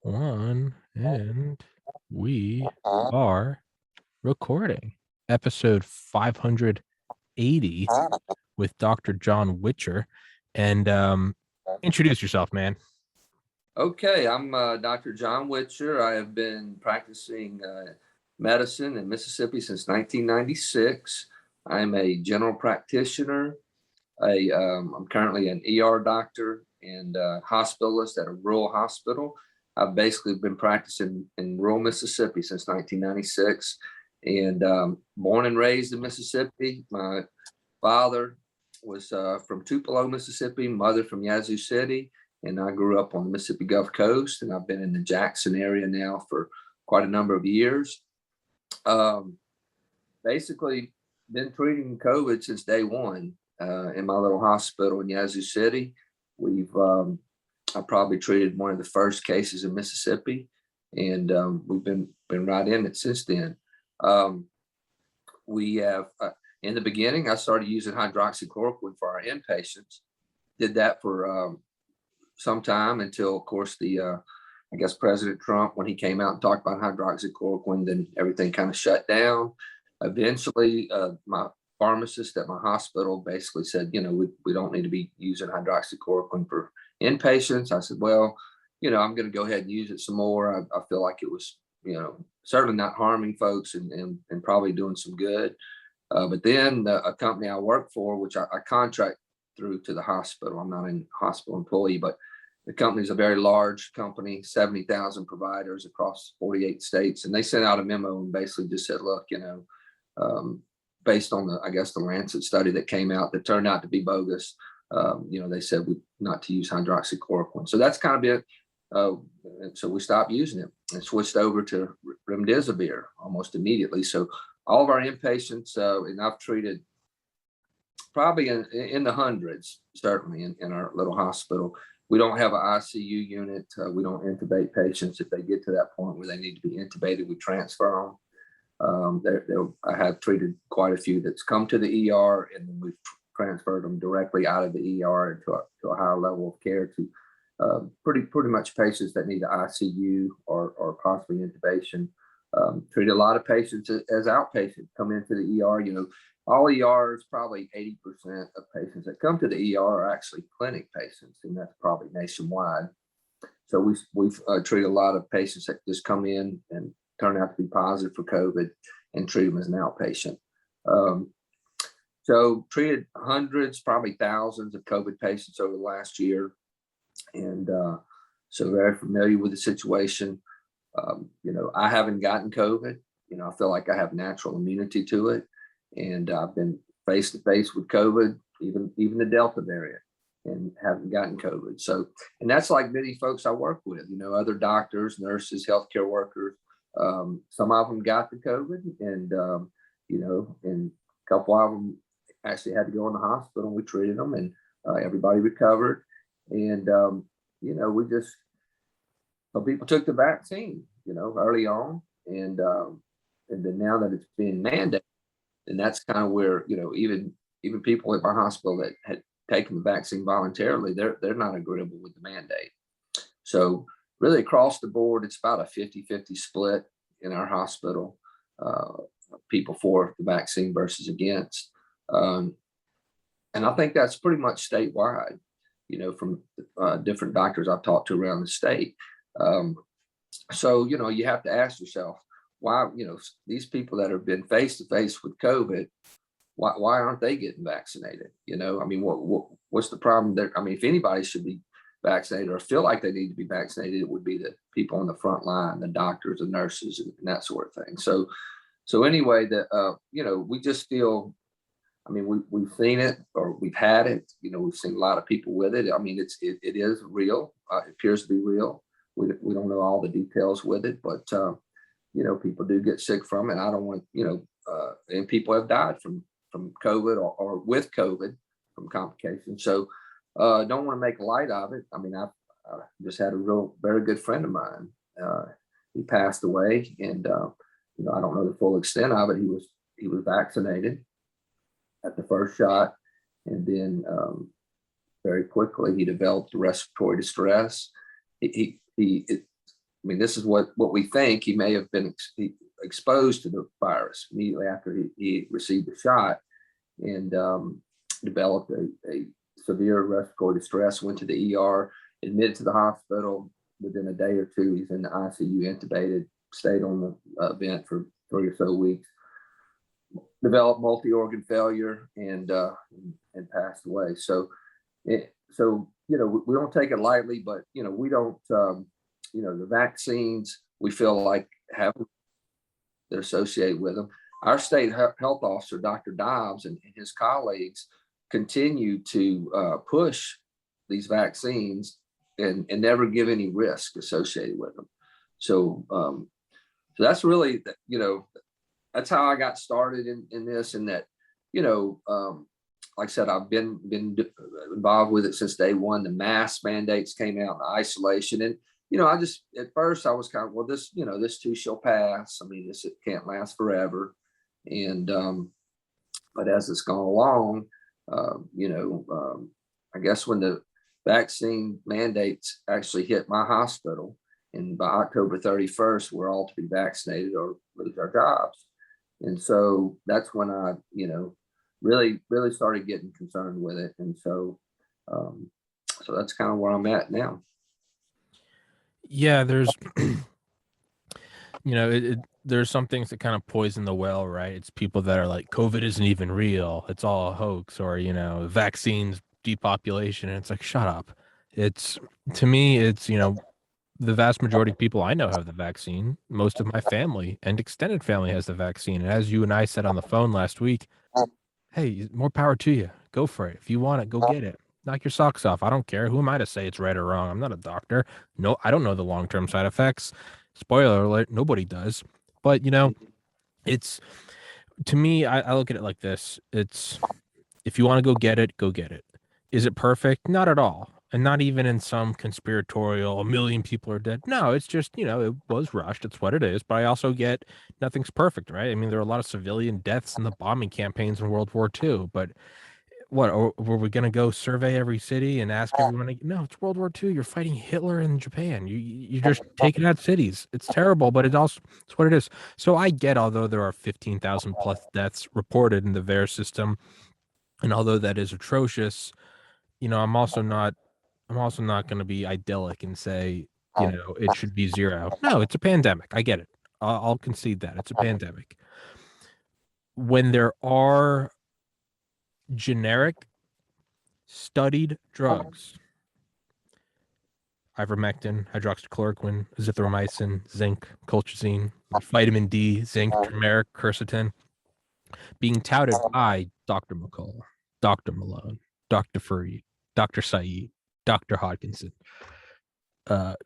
One, and we are recording episode 580 with Dr. John Witcher. And introduce yourself, man. Okay, I'm Dr. John Witcher. I have been practicing medicine in Mississippi since 1996. I'm a general practitioner. I'm currently an ER doctor and hospitalist at a rural hospital. I've basically been practicing in rural Mississippi since 1996 and born and raised in Mississippi. My father was from Tupelo, Mississippi, mother from Yazoo City, and I grew up on the Mississippi Gulf Coast, and I've been in the Jackson area now for quite a number of years. Basically, been treating COVID since day one in my little hospital in Yazoo City. I probably treated one of the first cases in Mississippi, and we've been right in it since then. We have in the beginning, I started using hydroxychloroquine for our inpatients. Did that for some time until, of course, I guess President Trump, when he came out and talked about hydroxychloroquine, then everything kind of shut down. Eventually, my pharmacist at my hospital basically said, we don't need to be using hydroxychloroquine for inpatients. I said, well, I'm going to go ahead and use it some more. I feel like it was, certainly not harming folks and probably doing some good. But then a company I work for, which I contract through to the hospital. I'm not a hospital employee, but the company is a very large company, 70,000 providers across 48 states. And they sent out a memo and basically just said, look, based on the Lancet study that came out that turned out to be bogus, they said not to use hydroxychloroquine. So that's kind of it. So we stopped using it and switched over to remdesivir almost immediately. So all of our inpatients, and I've treated probably in the hundreds, certainly in our little hospital. We don't have an ICU unit. We don't intubate patients. If they get to that point where they need to be intubated, we transfer them. I have treated quite a few that's come to the ER, and then we've transferred them directly out of the ER to a higher level of care to pretty much patients that need the ICU or possibly intubation. Treat a lot of patients as outpatients, come into the ER. All ERs, probably 80% of patients that come to the ER are actually clinic patients, and that's probably nationwide. So we've treated a lot of patients that just come in and turn out to be positive for COVID and treat them as an outpatient. So treated hundreds, probably thousands of COVID patients over the last year. And so very familiar with the situation. I haven't gotten COVID. I feel like I have natural immunity to it. And I've been face to face with COVID, even the Delta variant, and haven't gotten COVID. So, and that's like many folks I work with, other doctors, nurses, healthcare workers. Some of them got the COVID, and and a couple of them actually had to go in the hospital. We treated them, and everybody recovered. And some people took the vaccine, early on, and then now that it's being mandated, and that's kind of where even people at my hospital that had taken the vaccine voluntarily, they're not agreeable with the mandate. So really across the board, it's about a 50-50 split in our hospital, people for the vaccine versus against. And I think that's pretty much statewide, from different doctors I've talked to around the state. So, you have to ask yourself, why, these people that have been face to face with COVID, why aren't they getting vaccinated? What's the problem there? If anybody should be vaccinated or feel like they need to be vaccinated, it would be the people on the front line, the doctors, the nurses, and that sort of thing. So anyway, we just feel, we've seen it, or we've had it, we've seen a lot of people with it. It is real. It appears to be real. We don't know all the details with it, but people do get sick from it. I don't want, and people have died from COVID or with COVID from complications. So don't want to make light of it. I've just had a very good friend of mine. He passed away, and I don't know the full extent of it. He was vaccinated at the first shot, and then very quickly he developed respiratory distress. mean, this is what we think. He may have been exposed to the virus immediately after he received the shot, and developed a severe respiratory distress, went to the ER, admitted to the hospital. Within a day or two, he's in the ICU, intubated, stayed on the vent for 3 or so weeks, developed multi-organ failure, and passed away. So we don't take it lightly, but we don't the vaccines we feel like have that associated with them. Our state health officer, Dr. Dobbs, and his colleagues continue to push these vaccines and never give any risk associated with them. So that's really, that's how I got started in this, and that, like I said, I've been involved with it since day one. The mask mandates came out, the isolation, and I just, at first I was kind of, well, this too shall pass. I mean, it can't last forever. And, but as it's gone along, I guess when the vaccine mandates actually hit my hospital, and by October 31st, we're all to be vaccinated or lose our jobs. And so that's when I, really started getting concerned with it. And so, so that's kind of where I'm at now. Yeah, there's there's some things that kind of poison the well, right? It's people that are like, COVID isn't even real, it's all a hoax, or vaccines depopulation, and it's like, shut up. It's, to me, it's the vast majority of people I know have the vaccine. Most of my family and extended family has the vaccine, and as you and I said on the phone last week, hey, more power to you. Go for it. If you want it, go get it. Knock your socks off. I don't care. Who am I to say it's right or wrong? I'm not a doctor. No, I don't know the long-term side effects. Spoiler alert, nobody does. But, it's, to me, I look at it like this. It's, if you want to go get it, go get it. Is it perfect? Not at all. And not even in some conspiratorial, a million people are dead. No, it's just, it was rushed. It's what it is. But I also get nothing's perfect, right? I mean, there are a lot of civilian deaths in the bombing campaigns in World War II, but what, or were we going to go survey every city and ask everyone no, it's World War II. You're fighting Hitler in Japan. You're just taking out cities. It's terrible, but it's what it is. So I get, although there are 15,000 plus deaths reported in the VAERS system, and although that is atrocious, I'm also not going to be idyllic and say, it should be zero. No, it's a pandemic. I get it. I'll concede that it's a pandemic. When there are generic studied drugs, ivermectin, hydroxychloroquine, azithromycin, zinc, colchicine, vitamin D, zinc, turmeric, quercetin, being touted by Dr. McCullough, Dr. Malone, Dr. Fareed, Dr. Saeed, Dr. Hodkinson,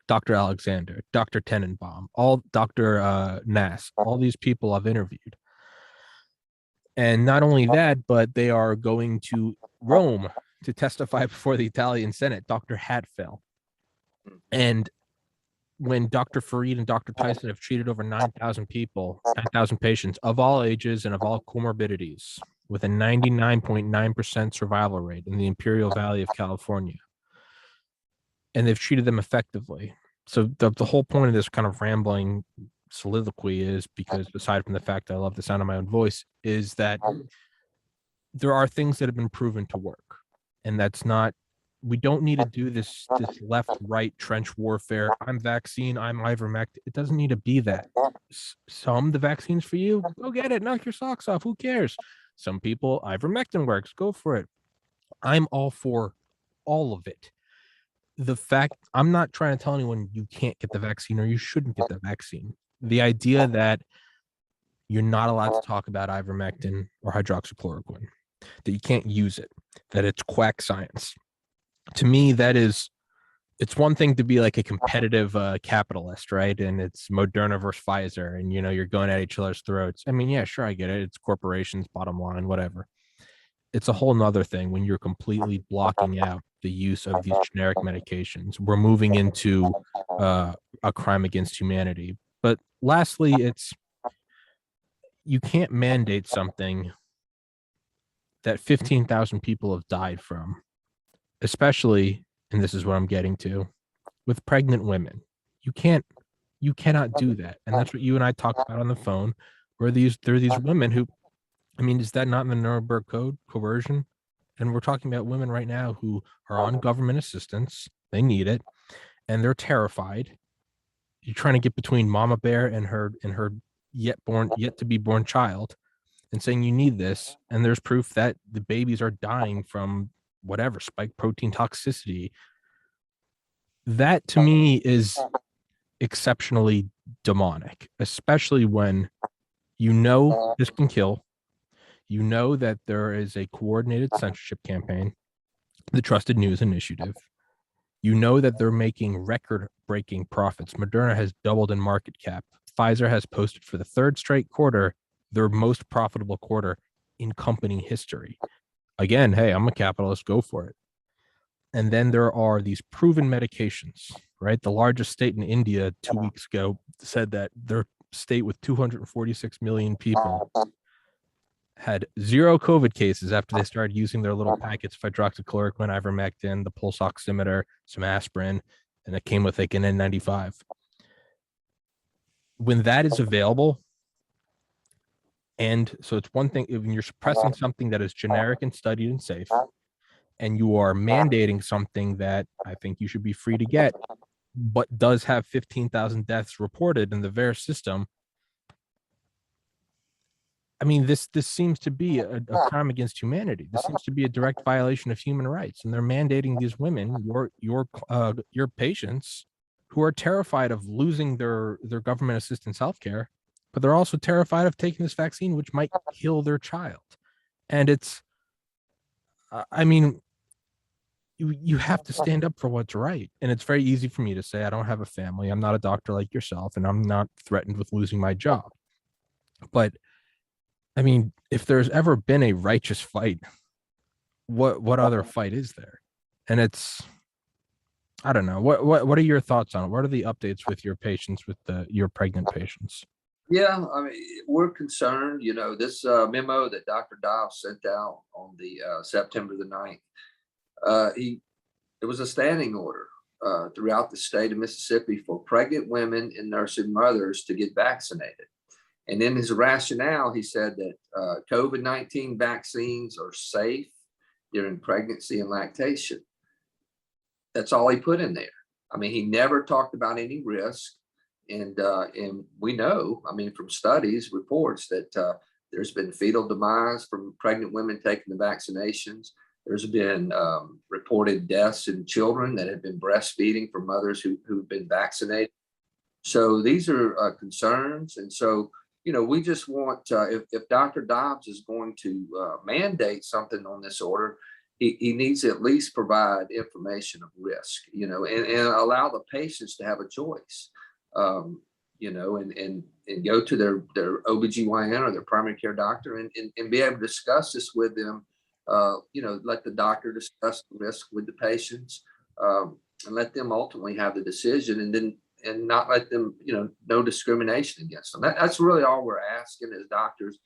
Dr. Alexander, Dr. Tenenbaum, all Dr. Nass, all these people I've interviewed. And not only that, but they are going to Rome to testify before the Italian Senate, Dr. Hatfill. And when Dr. Fareed and Dr. Tyson have treated over 9,000 people, 9,000 patients of all ages and of all comorbidities, with a 99.9% survival rate in the Imperial Valley of California, and they've treated them effectively. So the whole point of this kind of rambling soliloquy is, because aside from the fact that I love the sound of my own voice, is that there are things that have been proven to work, and that's not, we don't need to do this left right trench warfare. I'm vaccine, I'm ivermectin. It doesn't need to be that. The vaccines for you, go get it, knock your socks off, who cares? Some people, ivermectin works, go for it. I'm all for all of it. The fact, I'm not trying to tell anyone you can't get the vaccine or you shouldn't get the vaccine. The idea that you're not allowed to talk about ivermectin or hydroxychloroquine, that you can't use it, that it's quack science. To me, that is, it's one thing to be like a competitive capitalist, right? And it's Moderna versus Pfizer, and you're going at each other's throats. I mean, yeah, sure, I get it. It's corporations, bottom line, whatever. It's a whole nother thing when you're completely blocking out the use of these generic medications. We're moving into a crime against humanity. But lastly, it's, you can't mandate something that 15,000 people have died from, especially, and this is what I'm getting to, with pregnant women. You can't You cannot do that. And that's what you and I talked about on the phone, where there are these women who, I mean, is that not in the Nuremberg Code, coercion? And we're talking about women right now who are on government assistance. They need it, and they're terrified. You're trying to get between Mama Bear and her yet to be born child, and saying you need this. And there's proof that the babies are dying from whatever spike protein toxicity. That to me is exceptionally demonic, especially when you know this can kill. You know that there is a coordinated censorship campaign, the Trusted News Initiative. You know that they're making record-breaking profits. Moderna has doubled in market cap. Pfizer has posted for the third straight quarter their most profitable quarter in company history. Again, hey, I'm a capitalist, go for it. And then there are these proven medications, right? The largest state in India 2 weeks ago said that their state with 246 million people had 0 COVID cases after they started using their little packets of hydroxychloroquine, ivermectin, the pulse oximeter, some aspirin, and it came with like an N95. When that is available, and so it's one thing when you're suppressing something that is generic and studied and safe, and you are mandating something that I think you should be free to get, but does have 15,000 deaths reported in the VAERS system. I mean, this seems to be a crime against humanity. This seems to be a direct violation of human rights, and they're mandating these women, your patients, who are terrified of losing their government assistance healthcare, but they're also terrified of taking this vaccine, which might kill their child. And it's, I mean, you have to stand up for what's right. And it's very easy for me to say, I don't have a family. I'm not a doctor like yourself, and I'm not threatened with losing my job. But I mean, if there's ever been a righteous fight, what other fight is there? And it's, I don't know. What are your thoughts on it? What are the updates with your patients, with your pregnant patients? Yeah, I mean, we're concerned, this memo that Dr. Dobbs sent out on the September the 9th, it was a standing order throughout the state of Mississippi for pregnant women and nursing mothers to get vaccinated. And in his rationale, he said that COVID-19 vaccines are safe during pregnancy and lactation. That's all he put in there. I mean, he never talked about any risk. And we know, I mean, from studies, reports that there's been fetal demise from pregnant women taking the vaccinations. There's been reported deaths in children that have been breastfeeding from mothers who've been vaccinated. So these are concerns. And so, we just want, if Dr. Dobbs is going to mandate something on this order, he needs to at least provide information of risk, and allow the patients to have a choice, and go to their OBGYN or their primary care doctor and be able to discuss this with them, let the doctor discuss the risk with the patients, and let them ultimately have the decision, and not let them, no discrimination against them. That's really all we're asking as doctors.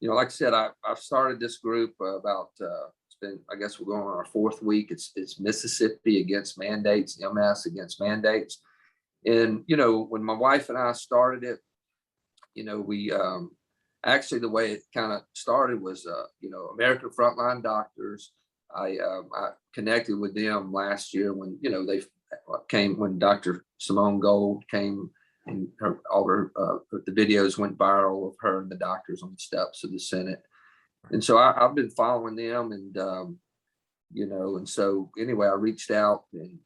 Like I said, I've started this group about, it's been, I guess we're going on our 4th week. It's Mississippi Against Mandates, MS Against Mandates. And, when my wife and I started it, we actually, the way it kind of started was, American Frontline Doctors. I connected with them last year when, they came, when Dr. Simone Gold came, and the videos went viral of her and the doctors on the steps of the Senate. And so I've been following them, and and so anyway, I reached out, and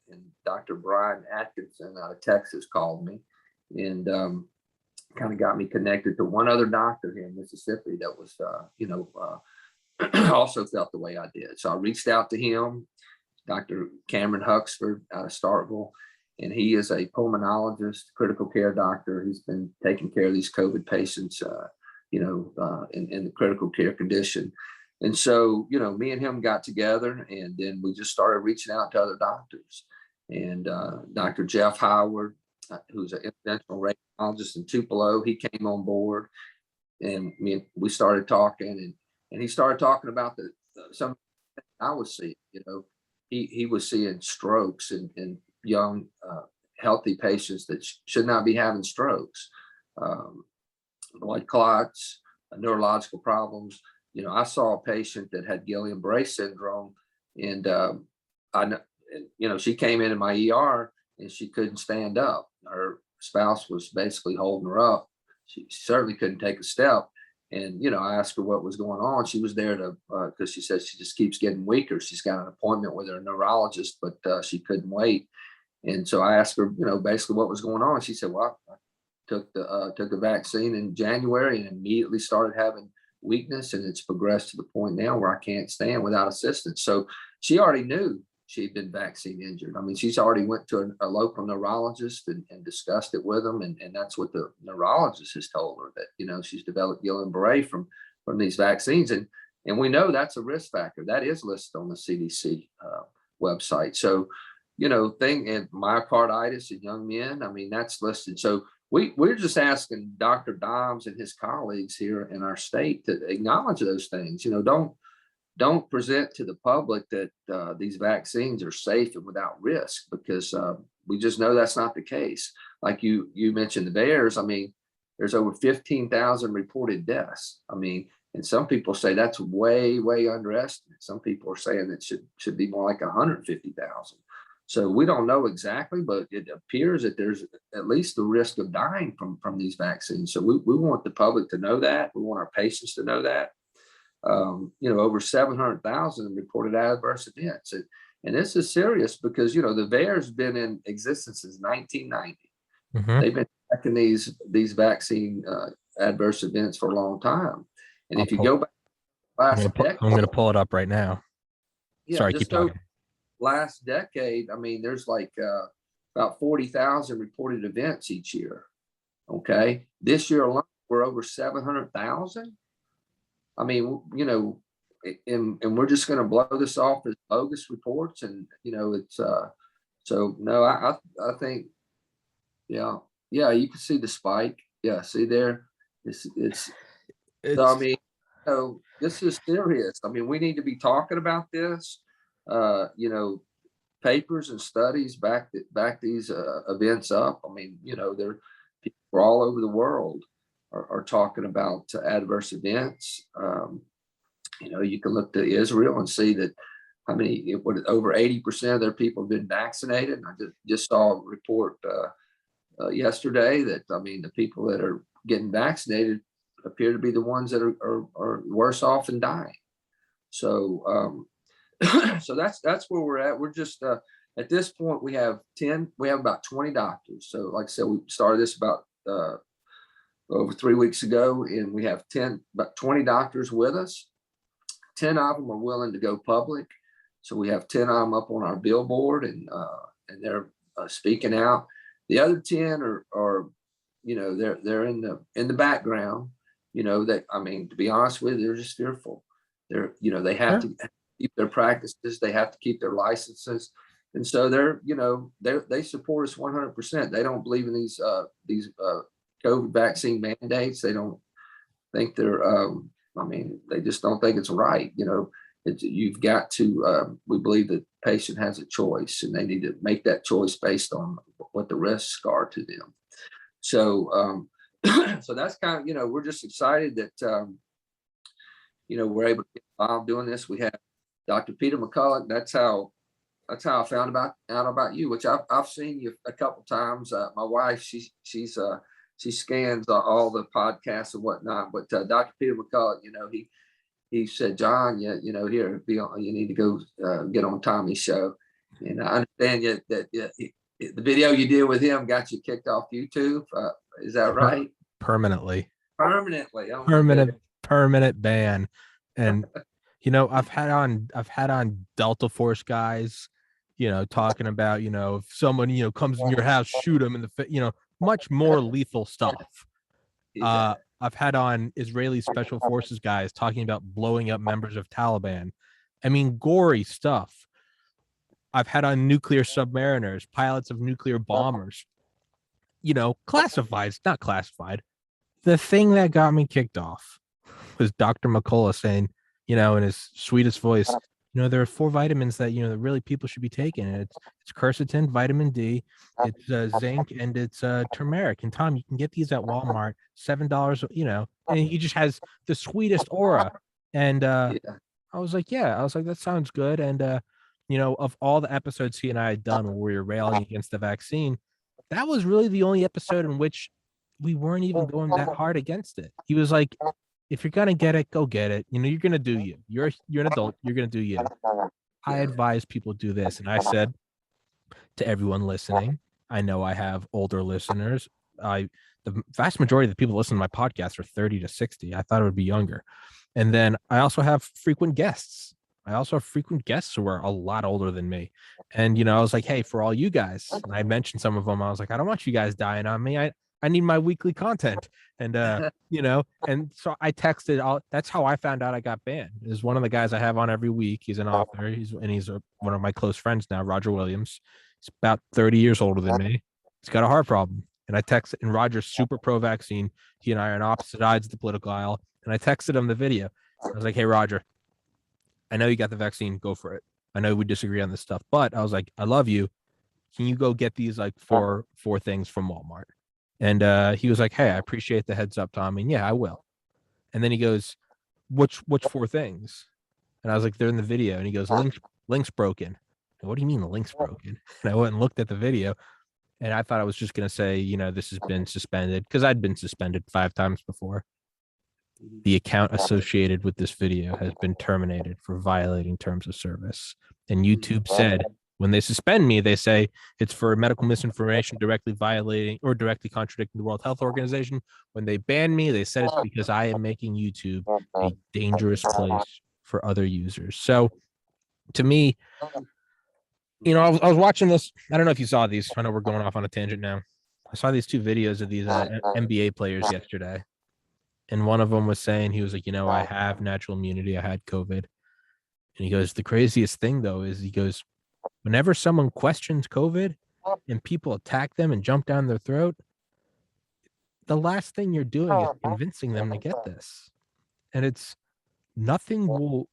Dr. Brian Atkinson out of Texas called me, and kind of got me connected to one other doctor here in Mississippi that was, also felt the way I did. So I reached out to him, Dr. Cameron Huxford out of Starkville, and he is a pulmonologist, critical care doctor. He's been taking care of these COVID patients, in the critical care condition. And so, me and him got together, and then we just started reaching out to other doctors. And Dr. Jeff Howard, who's an interventional radiologist in Tupelo, he came on board, and we started talking, and he started talking about some I was seeing. He was seeing strokes in young, healthy patients that should not be having strokes, blood clots, neurological problems. I saw a patient that had Guillain-Barré syndrome, and she came into my ER and she couldn't stand up. Her spouse was basically holding her up. She certainly couldn't take a step. And, I asked her what was going on. She was there to, because she said she just keeps getting weaker. She's got an appointment with her neurologist, but she couldn't wait. And so I asked her, basically what was going on. She said, well, I took the vaccine in January and immediately started having weakness, and it's progressed to the point now where I can't stand without assistance. So she already knew she'd been vaccine injured. I mean, she's already went to a local neurologist and discussed it with them. And that's what the neurologist has told her, that, she's developed Guillain-Barré from these vaccines. And we know that's a risk factor that is listed on the CDC website. So, thing and myocarditis in young men, I mean, that's listed. So we're just asking Dr. Dobbs and his colleagues here in our state to acknowledge those things. Don't present to the public that these vaccines are safe and without risk, because we just know that's not the case. Like you mentioned the bears. I mean, there's over 15,000 reported deaths. I mean, and some people say that's way, way underestimated. Some people are saying it should be more like 150,000. So we don't know exactly, but it appears that there's at least the risk of dying from these vaccines. So we want the public to know that. We want our patients to know that. Over 700,000 reported adverse events. And this is serious because, the VAERS has been in existence since 1990. Mm-hmm. They've been tracking these vaccine adverse events for a long time. And if you go back last decade, I'm going to pull it up right now. Yeah, sorry, keep talking. Last decade, I mean, there's like about 40,000 reported events each year. Okay. This year alone, we're over 700,000. I mean, and we're just going to blow this off as bogus reports. And, it's, so no, I think, yeah, you can see the spike. Yeah. See there, it's so, I mean, this is serious. I mean, we need to be talking about this, papers and studies back these events up. I mean, there people all over the world are talking about adverse events. You can look to Israel and see that over 80% of their people have been vaccinated. And I just saw a report yesterday that, I mean, the people that are getting vaccinated appear to be the ones that are worse off and dying. So, so that's where we're at. We're just at this point we have about 20 doctors. So like I said, we started this about over 3 weeks ago, and we have about 20 doctors with us. 10 of them are willing to go public. So we have 10 of them up on our billboard, and they're speaking out. The other 10 are they're in the background. That, I mean, to be honest with you, they're just fearful. They have to keep their practices. They have to keep their licenses. And so they support us 100%. They don't believe in these COVID vaccine mandates. They don't think they just don't think it's right. You've got to, we believe that the patient has a choice, and they need to make that choice based on what the risks are to them. So, so that's kind of, we're just excited that, we're able to get involved doing this. We have Dr. Peter McCulloch. That's how I found out about you, which I've seen you a couple times. My wife, she scans all the podcasts and whatnot, but Dr. Peter McCulloch, he said, John, here, you need to go get on Tommy's show. And I understand that the video you did with him got you kicked off YouTube. Is that right? Permanently. Oh, Permanent ban. And I've had on Delta Force guys, talking about, if someone, comes in your house, shoot them in the much more lethal stuff. Yeah. I've had on Israeli special forces guys talking about blowing up members of Taliban. I mean, gory stuff. I've had on nuclear submariners, pilots of nuclear bombers, classified, not classified. The thing that got me kicked off was Dr. McCullough saying, in his sweetest voice, there are 4 vitamins that, that really people should be taking. And it's quercetin, vitamin D, it's zinc, and it's turmeric. And Tom, you can get these at Walmart, $7, and he just has the sweetest aura. And Yeah. I was like, that sounds good. And of all the episodes he and I had done where we were railing against the vaccine, that was really the only episode in which we weren't even going that hard against it. He was like, if you're gonna get it, go get it. You're gonna do you. You're an adult. You're gonna do you. I Yeah. advise people do this, and I said to everyone listening, I know I have older listeners. The vast majority of the people listening to my podcast are 30 to 60. I thought it would be younger. And then I also have frequent guests. I also have frequent guests who are a lot older than me. And I was like, hey, for all you guys, and I mentioned some of them, I was like, I don't want you guys dying on me. I need my weekly content. And and so I texted that's how I found out I got banned. Is one of the guys I have on every week. He's an author. He's one of my close friends now, Roger Williams. He's about 30 years older than me. He's got a heart problem. And I texted, and Roger's super pro vaccine. He and I are on opposite sides of the political aisle. And I texted him the video. I was like, hey, Roger, I know you got the vaccine. Go for it. I know we disagree on this stuff, but I was like, I love you. Can you go get these like four things from Walmart? And he was like, hey, I appreciate the heads up, Tom. And yeah, I will. And then he goes, which 4 things? And I was like, they're in the video. And he goes, link's broken. And what do you mean the link's broken? And I went and looked at the video. And I thought I was just going to say, this has been suspended, because I'd been suspended 5 times before. The account associated with this video has been terminated for violating terms of service. And YouTube said, when they suspend me, they say it's for medical misinformation directly violating or directly contradicting the World Health Organization. When they ban me, they said it's because I am making YouTube a dangerous place for other users. So to me, I was watching this. I don't know if you saw these. I know we're going off on a tangent now. I saw these 2 videos of these NBA players yesterday. And one of them was saying, he was like, I have natural immunity. I had COVID. And he goes, the craziest thing, though, is he goes, whenever someone questions COVID and people attack them and jump down their throat, the last thing you're doing is convincing them to get this. And it's nothing will.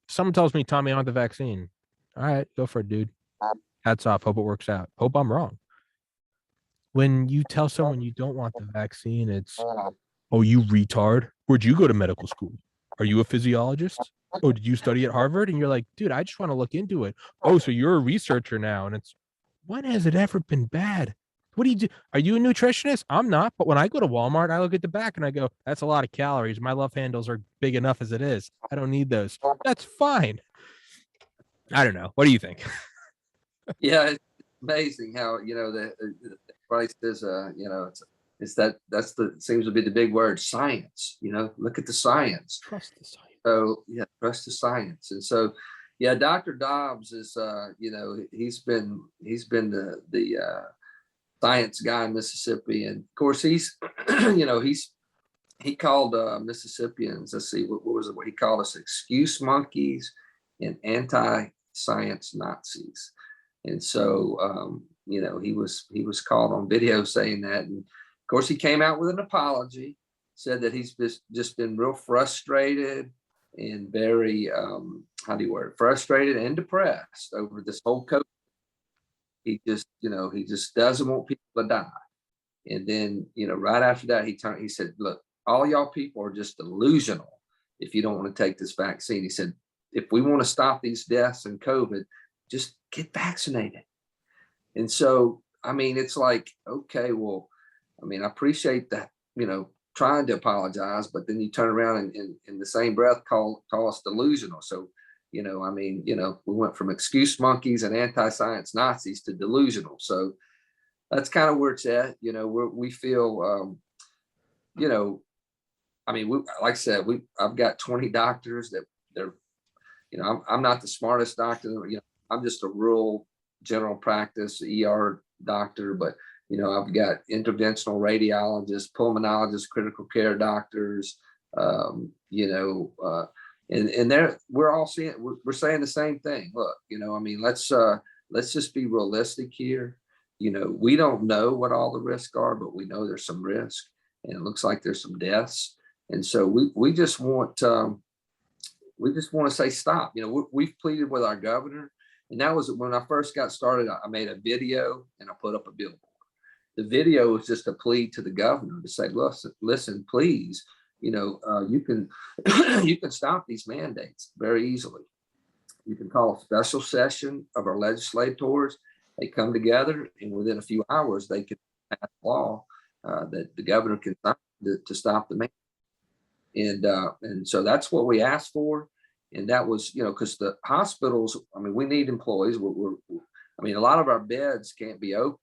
Someone tells me, Tommy, I want the vaccine. All right, go for it, dude. Hats off. Hope it works out. Hope I'm wrong. When you tell someone you don't want the vaccine, it's, oh, you retard. Where'd you go to medical school? Are you a physiologist? Oh, did you study at Harvard? And you're like, dude, I just want to look into it. Oh, so you're a researcher now. And it's, when has it ever been bad? What do you do? Are you a nutritionist? I'm not. But when I go to Walmart, I look at the back and I go, that's a lot of calories. My love handles are big enough as it is. I don't need those. That's fine. I don't know. What do you think? Yeah, it's amazing how the price is that's the seems to be the big word, science. Look at the science. Trust the science. So yeah, trust the science. And so yeah, Dr. Dobbs is he's been the science guy in Mississippi, and of course he's he called Mississippians, let's see, what was it, what he called us, excuse monkeys and anti-science Nazis. And so he was called on video saying that. And of course he came out with an apology, said that he's just been real frustrated and very frustrated and depressed over this whole COVID. He just doesn't want people to die. And then right after that he said, look, all y'all people are just delusional if you don't want to take this vaccine. He said, if we want to stop these deaths and COVID, just get vaccinated. And so, I mean, it's like, okay, well, I mean, I appreciate that, trying to apologize, but then you turn around and in the same breath call us delusional. So, we went from excuse monkeys and anti-science Nazis to delusional. So that's kind of where it's at. We feel, I mean, like I said, I've got 20 doctors that they're, I'm not the smartest doctor. I'm just a rural general practice ER doctor, but I've got interventional radiologists, pulmonologists, critical care doctors, and we're all we're saying the same thing. Look, I mean, let's just be realistic here. We don't know what all the risks are, but we know there's some risk, and it looks like there's some deaths. And so we just want, we just want to say stop. We've pleaded with our governor, and that was when I first got started. I made a video and I put up a billboard. The video was just a plea to the governor to say, listen, please, you can you can stop these mandates very easily. You can call a special session of our legislators. They come together, and within a few hours, they can pass a law that the governor can sign to stop the mandate. And so that's what we asked for. And that was, because the hospitals, I mean, we need employees. A lot of our beds can't be open,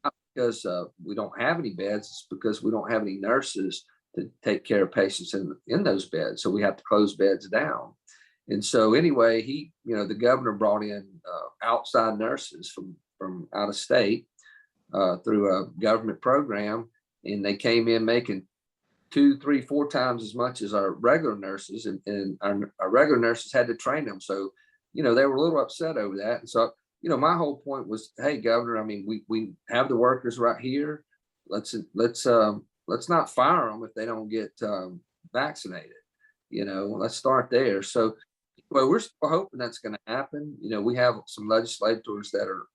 not because we don't have any beds. It's because we don't have any nurses to take care of patients in those beds. So we have to close beds down. And so anyway, the governor brought in outside nurses from out of state through a government program, and they came in making 2, 3, 4 times as much as our regular nurses, and our regular nurses had to train them. So, they were a little upset over that. And so, my whole point was, hey, governor, I mean, we have the workers right here. Let's not fire them if they don't get vaccinated. Let's start there. So, well, we're still hoping that's going to happen. We have some legislators that are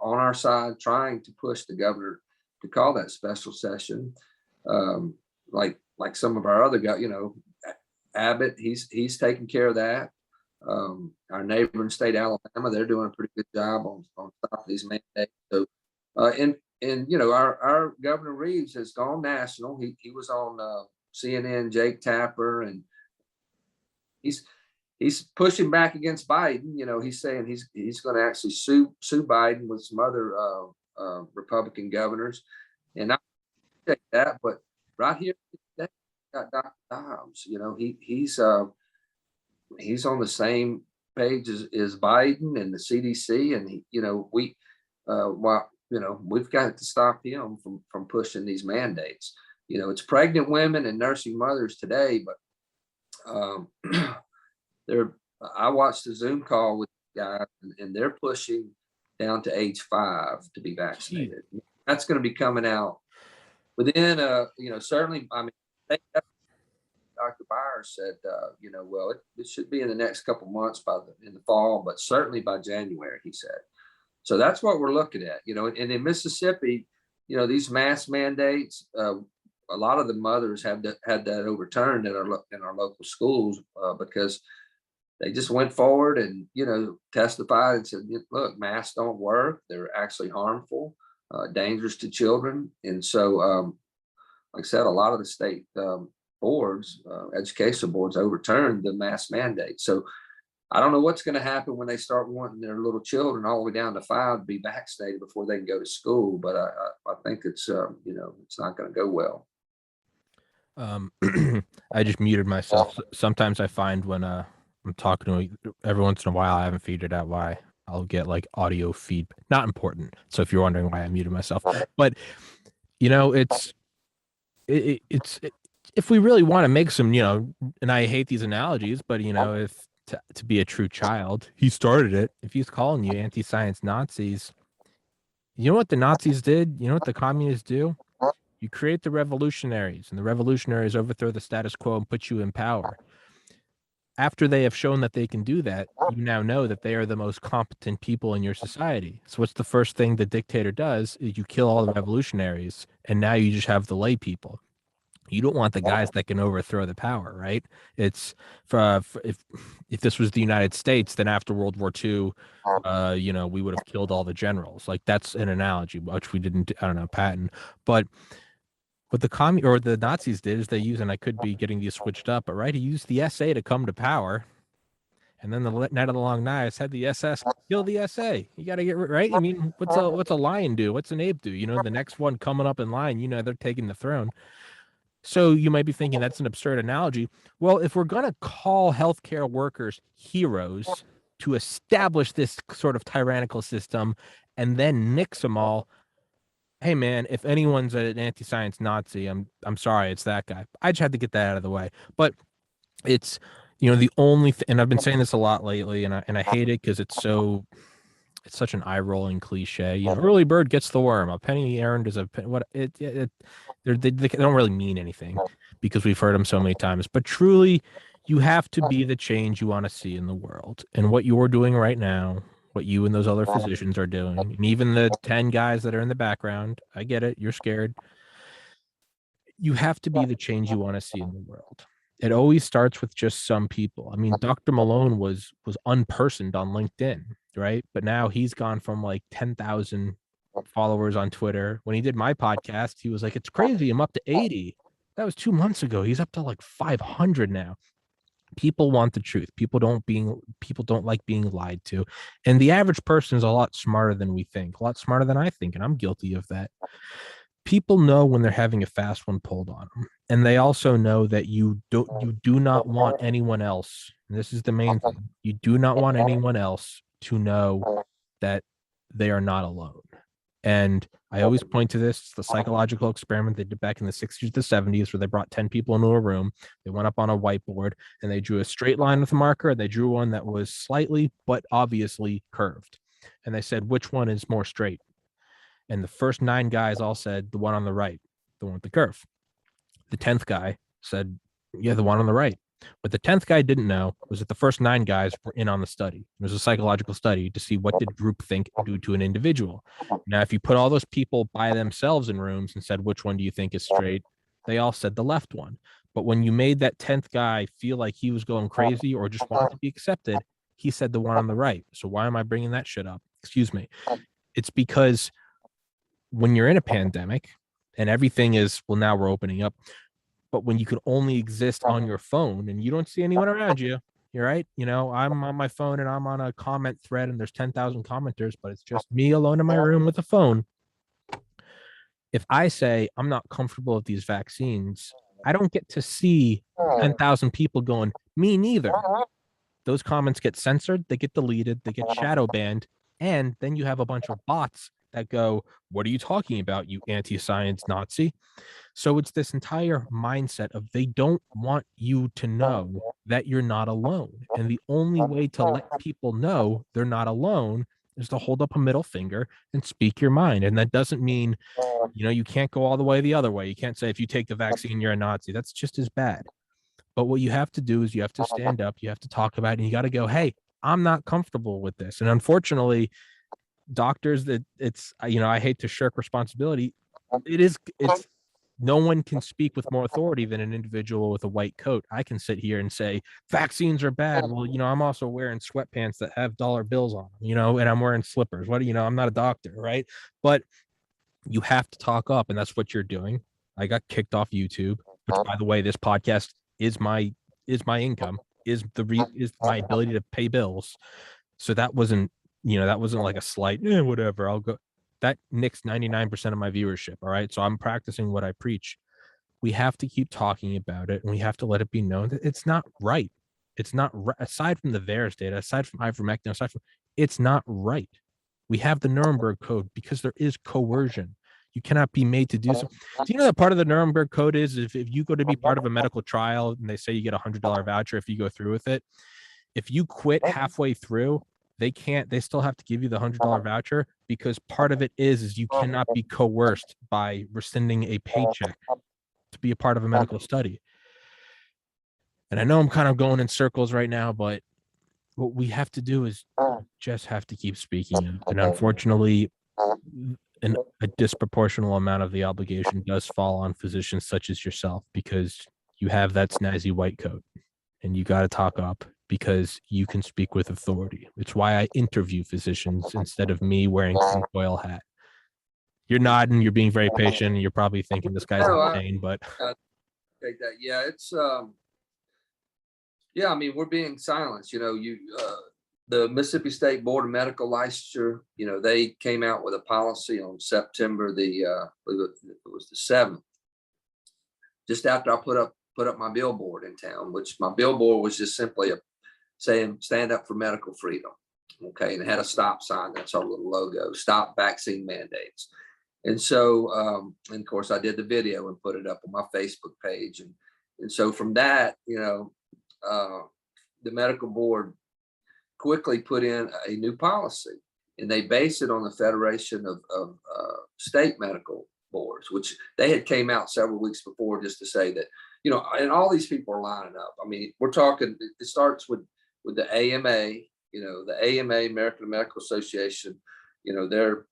on our side trying to push the governor to call that special session. Like some of our other guys, Abbott, he's taking care of that. Our neighboring state, Alabama, they're doing a pretty good job on stopping these mandates. So, our Governor Reeves has gone national. He was on CNN, Jake Tapper, and he's pushing back against Biden. He's saying he's going to actually sue Biden with some other Republican governors, and I take that. But right here, got Dr. Dobbs. He's on the same page as Biden and the CDC, and we've got to stop him from pushing these mandates. It's pregnant women and nursing mothers today, but I watched a Zoom call with guys, and they're pushing down to age 5 to be vaccinated. That's going to be coming out within certainly. I mean, Dr. Byers said, it should be in the next couple months in the fall, but certainly by January, he said. So that's what we're looking at, and in Mississippi, these mask mandates, a lot of the mothers had that overturned in our local schools because they just went forward and, testified and said, look, masks don't work. They're actually harmful, dangerous to children. And so, like I said, a lot of the state boards, educational boards overturned the mask mandate. So I don't know what's going to happen when they start wanting their little children all the way down to 5 to be vaccinated before they can go to school. But I think it's not going to go well. I just muted myself. Sometimes I find when I'm talking to every once in a while, I haven't figured out why I'll get like audio feed. Not important. So if you're wondering why I muted myself, but it's if we really want to make some, and I hate these analogies, but if to be a true child, he started it. If he's calling you anti-science Nazis, you know what the Nazis did? You know what the communists do? You create the revolutionaries, and the revolutionaries overthrow the status quo and put you in power. After they have shown that they can do that, you now know that they are the most competent people in your society. So what's the first thing the dictator does is you kill all the revolutionaries, and now you just have the lay people. You don't want the guys that can overthrow the power, right? It's if this was the United States, then after World War II, we would have killed all the generals. Like that's an analogy, which we didn't, I don't know, patent. But what the Nazis did is they used, and I could be getting these switched up, but right, he used the SA to come to power, and then the Night of the Long Knives had the SS kill the SA. You got to get right. I mean, what's a lion do? What's an ape do? The next one coming up in line, they're taking the throne. So you might be thinking that's an absurd analogy. Well, if we're going to call healthcare workers heroes to establish this sort of tyrannical system and then nix them all, hey man, if anyone's an anti-science Nazi, I'm sorry, it's that guy. I just had to get that out of the way. But it's the only and I've been saying this a lot lately, and I hate it because it's such an eye-rolling cliche. Early bird gets the worm. A penny earned is a what? They don't really mean anything because we've heard them so many times. But truly, You have to be the change you want to see in the world. And what you're doing right now, what you and those other physicians are doing, and even the 10 guys that are in the background, I get it, you're scared. You have to be the change you want to see in the world. It always starts with just some people. I mean, Dr. Malone was unpersoned on LinkedIn, right? But now he's gone from like 10,000 followers on Twitter. When he did my podcast, he was like, it's crazy, I'm up to 80. That was 2 months ago. He's up to like 500 now. People want the truth. People don't like being lied to. And the average person is a lot smarter than we think, a lot smarter than I think, and I'm guilty of that. People know when they're having a fast one pulled on them, and they also know that you do not want anyone else, and this is the main thing, you do not want anyone else to know that they are not alone. And I always point to this, the psychological experiment they did back in the 60s to 70s, where they brought 10 people into a room, they went up on a whiteboard, and they drew a straight line with a marker, and they drew one that was slightly but obviously curved, and they said, which one is more straight? And the first 9 guys all said the one on the right, the one with the curve. The 10th guy said, yeah, the one on the right. What the 10th guy didn't know was that the first 9 guys were in on the study. It was a psychological study to see what did groupthink do to an individual. Now, if you put all those people by themselves in rooms and said, which one do you think is straight? They all said the left one. But when you made that 10th guy feel like he was going crazy or just wanted to be accepted, he said the one on the right. So why am I bringing that shit up? Excuse me. It's because when you're in a pandemic and everything is, well, now we're opening up, but when you can only exist on your phone and you don't see anyone around you, you're right. You know, I'm on my phone and I'm on a comment thread and there's 10,000 commenters, but it's just me alone in my room with a phone. If I say I'm not comfortable with these vaccines, I don't get to see 10,000 people going, me neither. Those comments get censored, they get deleted, they get shadow banned, and then you have a bunch of bots that go, what are you talking about, you anti-science Nazi? So it's this entire mindset of they don't want you to know that you're not alone. And the only way to let people know they're not alone is to hold up a middle finger and speak your mind. And that doesn't mean, you can't go all the way the other way. You can't say if you take the vaccine, you're a Nazi. That's just as bad. But what you have to do is you have to stand up, you have to talk about it, and you got to go, hey, I'm not comfortable with this. And unfortunately, doctors, that it's, I hate to shirk responsibility. It's no one can speak with more authority than an individual with a white coat. I can sit here and say vaccines are bad. Well, I'm also wearing sweatpants that have dollar bills on them, and I'm wearing slippers. I'm not a doctor, right? But you have to talk up, and that's what you're doing. I got kicked off YouTube, which, by the way, this podcast is my income, is my ability to pay bills. So that wasn't like a slight, whatever, I'll go. That nicks 99% of my viewership. All right. So I'm practicing what I preach. We have to keep talking about it, and we have to let it be known that it's not right. It's not right. Aside from the VAERS data, aside from ivermectin, it's not right. We have the Nuremberg Code because there is coercion. You cannot be made to do so. Do you know that part of the Nuremberg Code is if you go to be part of a medical trial and they say you get a $100 voucher if you go through with it, if you quit halfway through, they still have to give you the $100 voucher, because part of it is you cannot be coerced by rescinding a paycheck to be a part of a medical study. And I know I'm kind of going in circles right now, but what we have to do is just have to keep speaking up. And unfortunately, a disproportional amount of the obligation does fall on physicians such as yourself, because you have that snazzy white coat and you got to talk up because you can speak with authority. It's why I interview physicians instead of me wearing a tinfoil hat. You're nodding, you're being very patient, and you're probably thinking this guy's insane, but take that. Yeah, it's yeah, I mean, we're being silenced. The Mississippi State Board of Medical Licensure, they came out with a policy on September it was the 7th, just after I put up my billboard in town, which my billboard was just simply saying stand up for medical freedom. Okay, and it had a stop sign. That's our little logo, stop vaccine mandates. And so, and of course, I did the video and put it up on my Facebook page. And so from that, the medical board quickly put in a new policy, and they base it on the Federation of State Medical boards, which they had came out several weeks before just to say that, and all these people are lining up. I mean, we're talking, it starts with the AMA, the AMA, American Medical Association, they're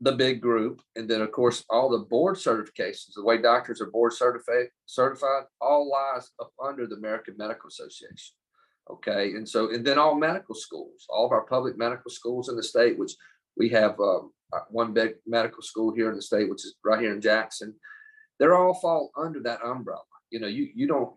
the big group. And then of course, all the board certifications, the way doctors are board certified, all lies up under the American Medical Association. Okay. And then all medical schools, all of our public medical schools in the state, which we have one big medical school here in the state, which is right here in Jackson, they're all fall under that umbrella. You don't,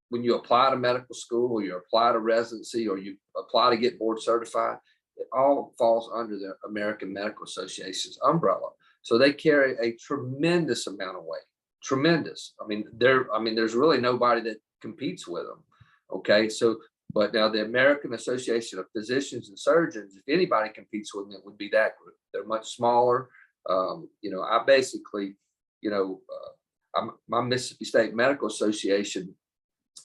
when you apply to medical school or you apply to residency or you apply to get board certified, it all falls under the American Medical Association's umbrella. So they carry a tremendous amount of weight, tremendous. I mean, there's really nobody that competes with them. Okay. So, but now the American Association of Physicians and Surgeons, if anybody competes with them, it would be that group. They're much smaller. I basically, my Mississippi State Medical Association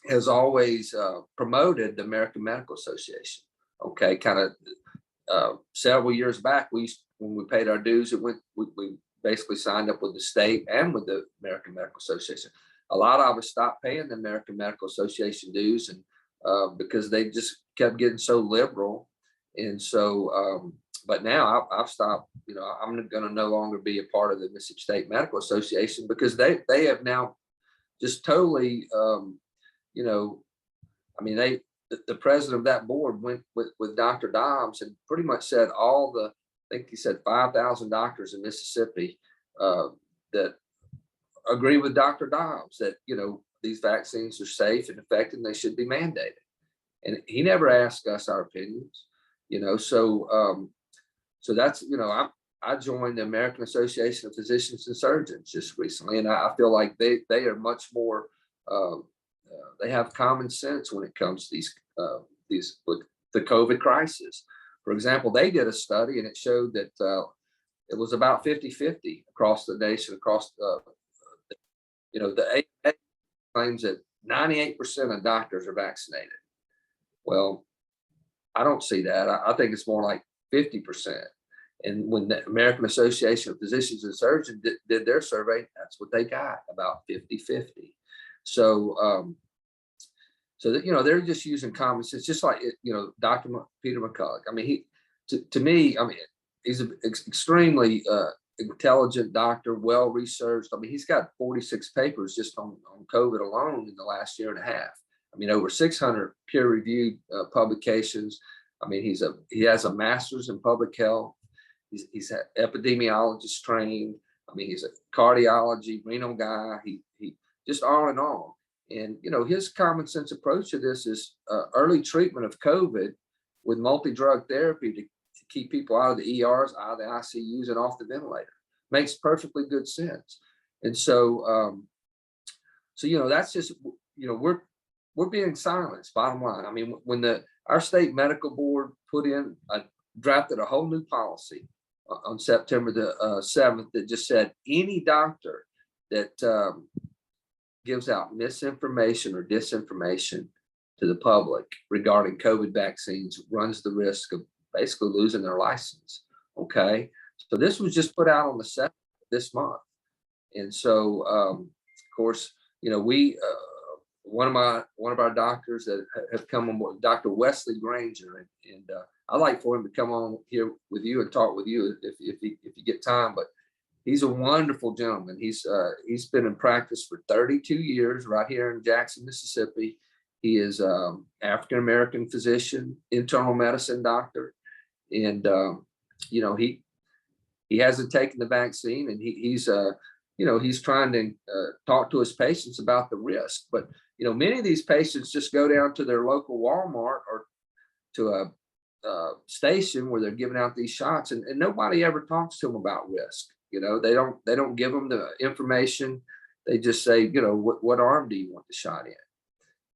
has always promoted the American Medical Association. Okay, kind of several years back, when we paid our dues, we basically signed up with the state and with the American Medical Association. A lot of us stopped paying the American Medical Association dues, and because they just kept getting so liberal. And so, but now I've stopped. I'm going to no longer be a part of the Mississippi State Medical Association because they have now just totally, the president of that board went with Dr. Dobbs and pretty much said I think he said 5,000 doctors in Mississippi that agree with Dr. Dobbs that, these vaccines are safe and effective and they should be mandated. And he never asked us our opinions, so that's, I joined the American Association of Physicians and Surgeons just recently, and I feel like they are much more, they have common sense when it comes to these with the COVID crisis. For example, they did a study and it showed that it was about 50-50 across the nation, across the AA claims that 98% of doctors are vaccinated. Well, I don't see that. I think it's more like 50%. And when the American Association of Physicians and Surgeons did their survey, that's what they got, about 50-50. So, they're just using common sense, just like, Dr. Peter McCullough. I mean, to me, he's an extremely intelligent doctor, well-researched. I mean, he's got 46 papers just on COVID alone in the last year and a half. I mean, over 600 peer-reviewed publications. I mean, he has a master's in public health. He's an epidemiologist trained. I mean, he's a cardiology, renal guy. He just on and on. And, his common sense approach to this is early treatment of COVID with multi-drug therapy to keep people out of the ERs, out of the ICUs, and off the ventilator. Makes perfectly good sense. And so, that's just, we're being silenced, bottom line. I mean, when our state medical board drafted a whole new policy on September the 7th that just said any doctor that gives out misinformation or disinformation to the public regarding COVID vaccines runs the risk of basically losing their license. Okay. So this was just put out on the 7th this month. And so, of course, one of our doctors that have come on board, Dr. Wesley Granger, and I'd like for him to come on here with you and talk with you if you get time. But he's a wonderful gentleman. He's been in practice for 32 years right here in Jackson, Mississippi. He is African-American physician, internal medicine doctor, and he hasn't taken the vaccine, and he's trying to talk to his patients about the risk. But many of these patients just go down to their local Walmart or to a station where they're giving out these shots, and nobody ever talks to them about risk. They don't give them the information. They just say, what arm do you want the shot in?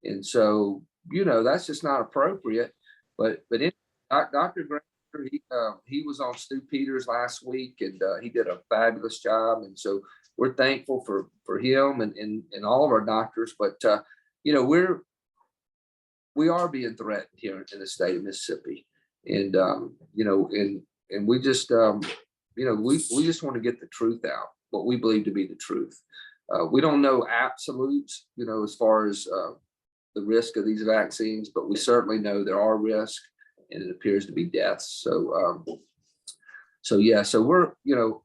And so, that's just not appropriate. But Dr. Granger, he was on Stu Peters last week, and he did a fabulous job. And so we're thankful for him and all of our doctors. But we are being threatened here in the state of Mississippi, and we just we just want to get the truth out. what we believe to be the truth. We don't know absolutes, as far as the risk of these vaccines, but we certainly know there are risks, and it appears to be deaths. So yeah, so we're,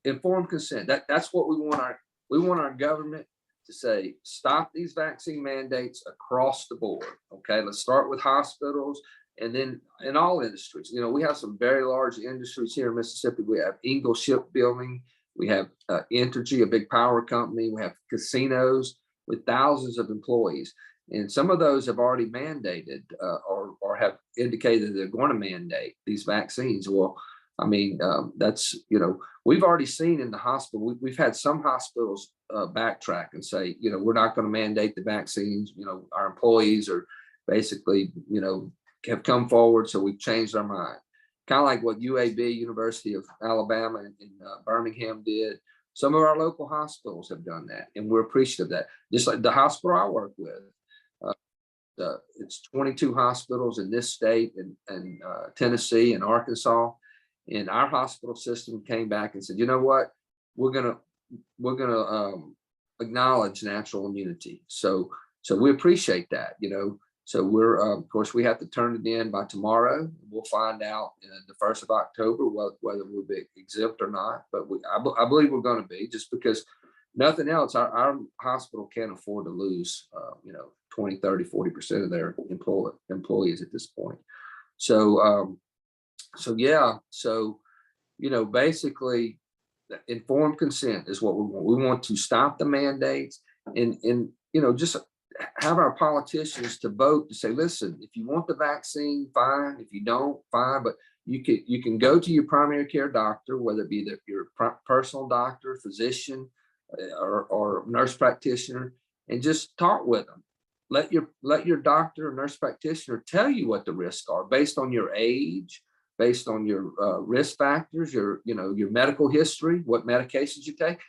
informed consent. That's what we want our government to say. Stop these vaccine mandates across the board. Okay, let's start with hospitals, and then in all industries. We have some very large industries here in Mississippi. We have Ingalls Shipbuilding, we have Entergy, a big power company. We have casinos with thousands of employees, and some of those have already mandated or have indicated they're going to mandate these vaccines. Well, I mean, that's, we've already seen in the hospital, we've had some hospitals backtrack and say, we're not going to mandate the vaccines. Our employees are basically, have come forward, so we've changed our mind. Kind of like what UAB, University of Alabama in Birmingham did. Some of our local hospitals have done that, and we're appreciative of that. Just like the hospital I work with, it's 22 hospitals in this state and Tennessee and Arkansas. And our hospital system came back and said, you know what, we're gonna acknowledge natural immunity. So we appreciate that, So we're, of course, we have to turn it in by tomorrow. We'll find out the 1st of October whether we'll be exempt or not. But I believe we're going to be, just because nothing else. Our hospital can't afford to lose, 20, 30, 40% of their employees at this point. So yeah. So, basically, informed consent is what we want. We want to stop the mandates and just have our politicians to vote to say, listen, if you want the vaccine, fine. If you don't, fine. But you can go to your primary care doctor, whether it be your personal doctor, physician, or nurse practitioner, and just talk with them. Let your doctor or nurse practitioner tell you what the risks are based on your age, based on your risk factors, your medical history, what medications you take,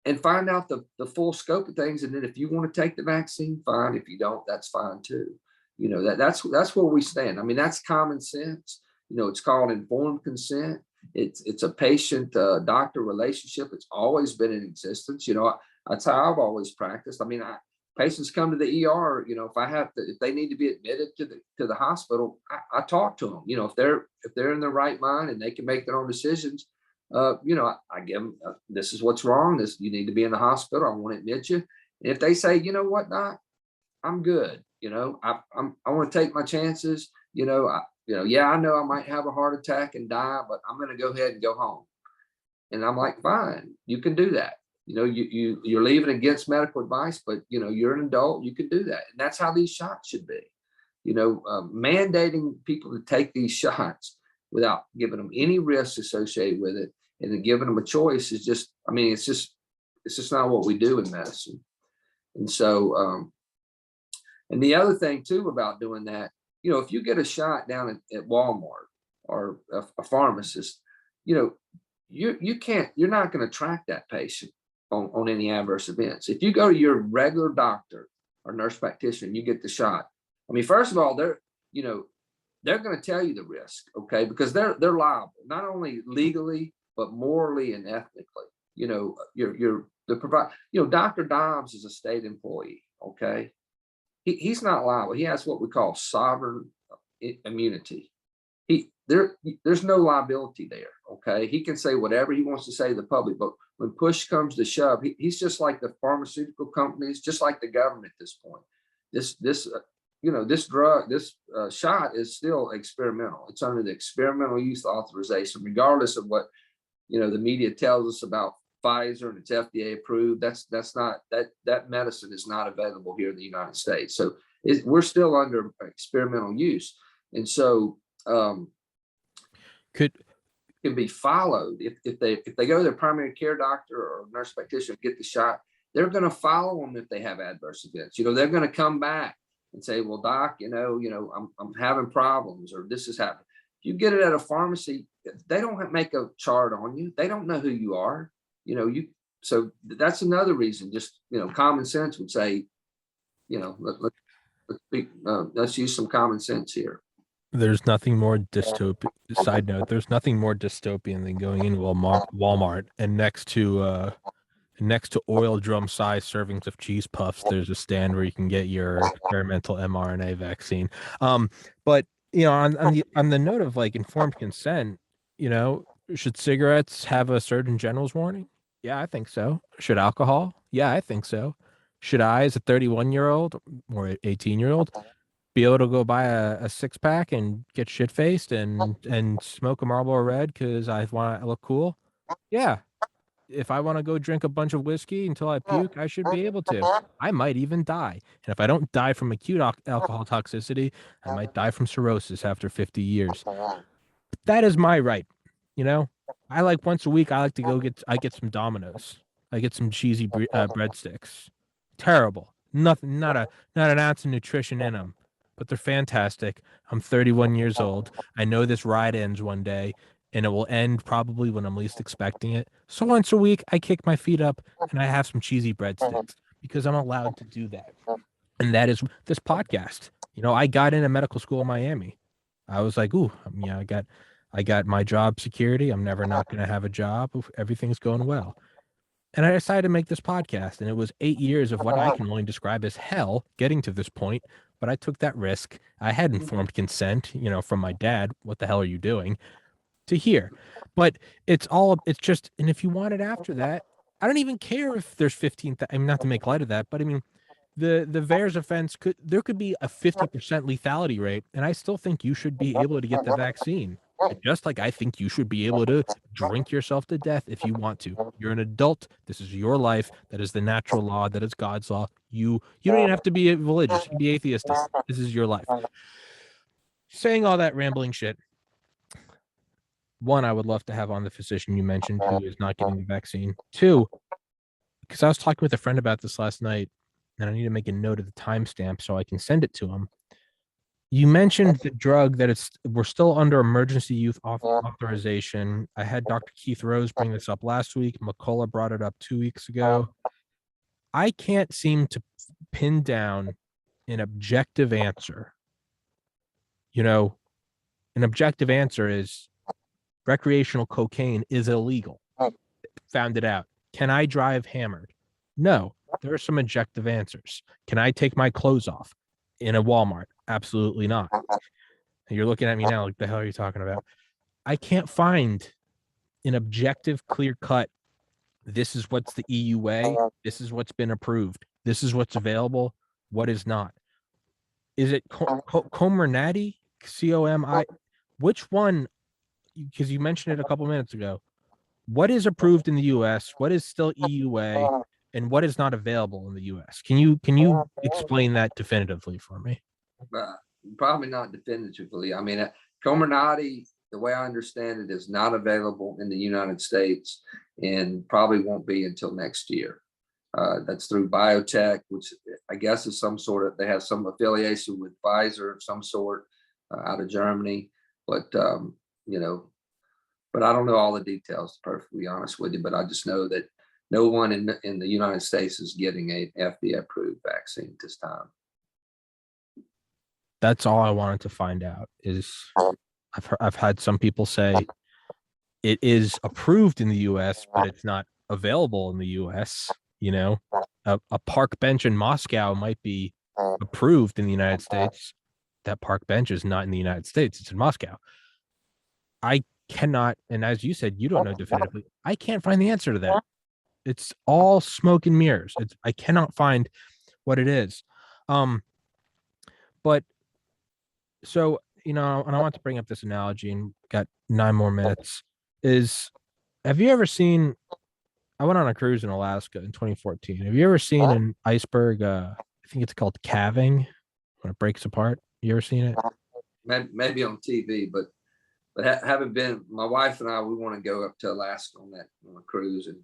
and find out the full scope of things. And then if you want to take the vaccine, fine. If you don't, that's fine too. That's where we stand. I mean, that's common sense. It's called informed consent. It's a patient doctor relationship. It's always been in existence. That's how I've always practiced. I mean, patients come to the ER, if they need to be admitted to the hospital, I talk to them. If they're in their right mind and they can make their own decisions, I give them, this is what's wrong. You need to be in the hospital. I want to admit you. And if they say, you know what, doc, I'm good. I want to take my chances. Yeah, I know I might have a heart attack and die, but I'm going to go ahead and go home. And I'm like, fine, you can do that. You're leaving against medical advice, but you're an adult, you can do that. And that's how these shots should be. Mandating people to take these shots without giving them any risks associated with it, and then giving them a choice is just, it's just not what we do in medicine. And so, and the other thing too about doing that, if you get a shot down at Walmart or a pharmacist, you're not going to track that patient on any adverse events. If you go to your regular doctor or nurse practitioner and you get the shot, first of all, they're going to tell you the risk, okay, because they're liable, not only legally, but morally and ethically. You're the provide, Dr. Dobbs is a state employee, okay. He's not liable. He has what we call sovereign immunity. There's no liability there, okay? He can say whatever he wants to say to the public, but when push comes to shove, he's just like the pharmaceutical companies, just like the government at this point. This shot is still experimental. It's under the experimental use authorization, regardless of what the media tells us about Pfizer and it's FDA approved. That's not that medicine is not available here in the United States. So we're still under experimental use, and so can be followed if they go to their primary care doctor or nurse practitioner and get the shot. They're going to follow them if they have adverse events. They're going to come back and say, well, doc, I'm having problems, or this is happening. If you get it at a pharmacy, they don't make a chart on you. They don't know who you are. So that's another reason. Just common sense would say, let's use some common sense here. There's nothing more dystopian. Side note: there's nothing more dystopian than going into a Walmart and next to oil drum size servings of cheese puffs, there's a stand where you can get your experimental mRNA vaccine. But on the note of like informed consent, should cigarettes have a Surgeon General's warning? Yeah, I think so. Should alcohol? Yeah, I think so. Should I, as a 31-year-old or 18-year-old, be able to go buy a six pack and get shit faced and smoke a Marlboro Red because I want to look cool? Yeah, if I want to go drink a bunch of whiskey until I puke, I should be able to. I might even die. And if I don't die from acute alcohol toxicity, I might die from cirrhosis after 50 years. But that is my right. I like once a week, I like to I get some Domino's. I get some cheesy breadsticks. Terrible. Nothing, not an ounce of nutrition in them, but they're fantastic. I'm 31 years old. I know this ride ends one day, and it will end probably when I'm least expecting it. So once a week, I kick my feet up and I have some cheesy breadsticks because I'm allowed to do that. And that is this podcast. I got into medical school in Miami. I was like, ooh, I got my job security. I'm never not going to have a job. Everything's going well. And I decided to make this podcast. And it was 8 years of what I can only describe as hell getting to this point. But I took that risk. I had informed consent, from my dad. What the hell are you doing? To hear. But it's just, and if you want it after that, I don't even care if there's 15. I mean, not to make light of that, but I mean, the VAERS offense could be a 50% lethality rate, and I still think you should be able to get the vaccine. Just like I think you should be able to drink yourself to death if you want to. You're an adult. This is your life. That is the natural law. That is God's law. You don't even have to be religious. You can be atheistic. This is your life. Saying all that rambling shit. One, I would love to have on the physician you mentioned who is not getting the vaccine. Two, because I was talking with a friend about this last night, and I need to make a note of the timestamp so I can send it to him. You mentioned the drug that we're still under emergency use authorization. I had Dr. Keith Rose bring this up last week. McCullough brought it up 2 weeks ago. I can't seem to pin down an objective answer. An objective answer is recreational cocaine is illegal. Found it out. Can I drive hammered? No. There are some objective answers. Can I take my clothes off in a Walmart? Absolutely not. And you're looking at me now like, the hell are you talking about? I can't find an objective, clear cut. This is what's the EUA. This is what's been approved. This is what's available. What is not? Is it Comirnaty? COMI? Which one? Because you mentioned it a couple minutes ago. What is approved in the US? What is still EUA? And what is not available in the US? Can you explain that definitively for me? Probably not definitively. I mean, Comirnaty, the way I understand it, is not available in the United States and probably won't be until next year. That's through biotech, which I guess is they have some affiliation with Pfizer of some sort out of Germany. But, but I don't know all the details, to be perfectly honest with you. But I just know that no one in the United States is getting a FDA approved vaccine at this time. That's all I wanted to find out. I've had some people say it is approved in the US, but it's not available in the US. A park bench in Moscow might be approved in the United States. That park bench is not in the United States. It's in Moscow. I cannot, and as you said, you don't know definitively. I can't find the answer to that. It's all smoke and mirrors. I cannot find what it is. But so, and I want to bring up this analogy and got 9 more minutes. Have you ever seen, I went on a cruise in Alaska in 2014. Have you ever seen an iceberg? I think it's called calving when it breaks apart. You ever seen it? Maybe on TV, but haven't been. My wife and I, we want to go up to Alaska on a cruise and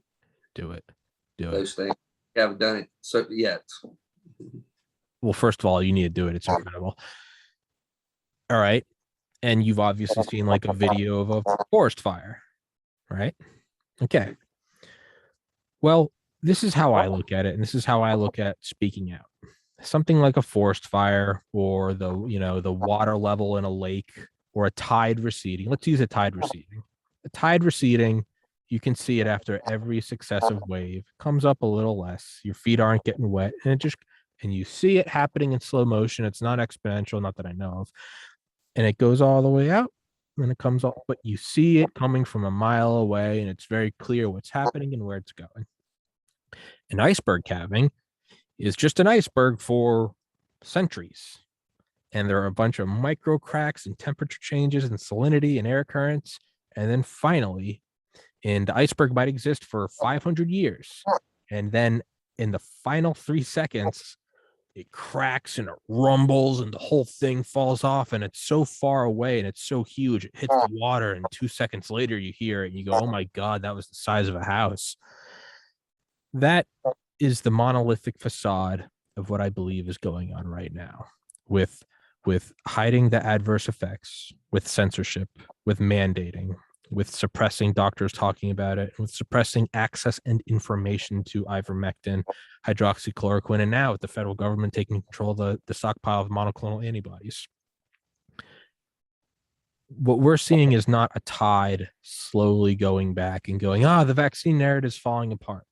do those things. We haven't done it yet. Well, first of all, you need to do it. It's incredible. All right. And you've obviously seen like a video of a forest fire, right? Okay. Well, this is how I look at it. And this is how I look at speaking out. something like a forest fire or the water level in a lake or a tide receding. Let's use a tide receding. A tide receding, you can see it after every successive wave. It comes up a little less. Your feet aren't getting wet, and you see it happening in slow motion. It's not exponential, not that I know of. And it goes all the way out and it comes up, but you see it coming from a mile away, and it's very clear what's happening and where it's going. An iceberg calving is just an iceberg for centuries. And there are a bunch of micro cracks and temperature changes and salinity and air currents. And then finally, and the iceberg might exist for 500 years. And then in the final 3 seconds, it cracks and it rumbles and the whole thing falls off. And it's so far away and it's so huge. It hits the water. And 2 seconds later, you hear it and you go, oh my God, that was the size of a house. That is the monolithic facade of what I believe is going on right now with hiding the adverse effects, with censorship, with mandating, with suppressing doctors talking about it, with suppressing access and information to ivermectin, hydroxychloroquine, and now with the federal government taking control of the stockpile of monoclonal antibodies. What we're seeing is not a tide slowly going back and going, the vaccine narrative is falling apart.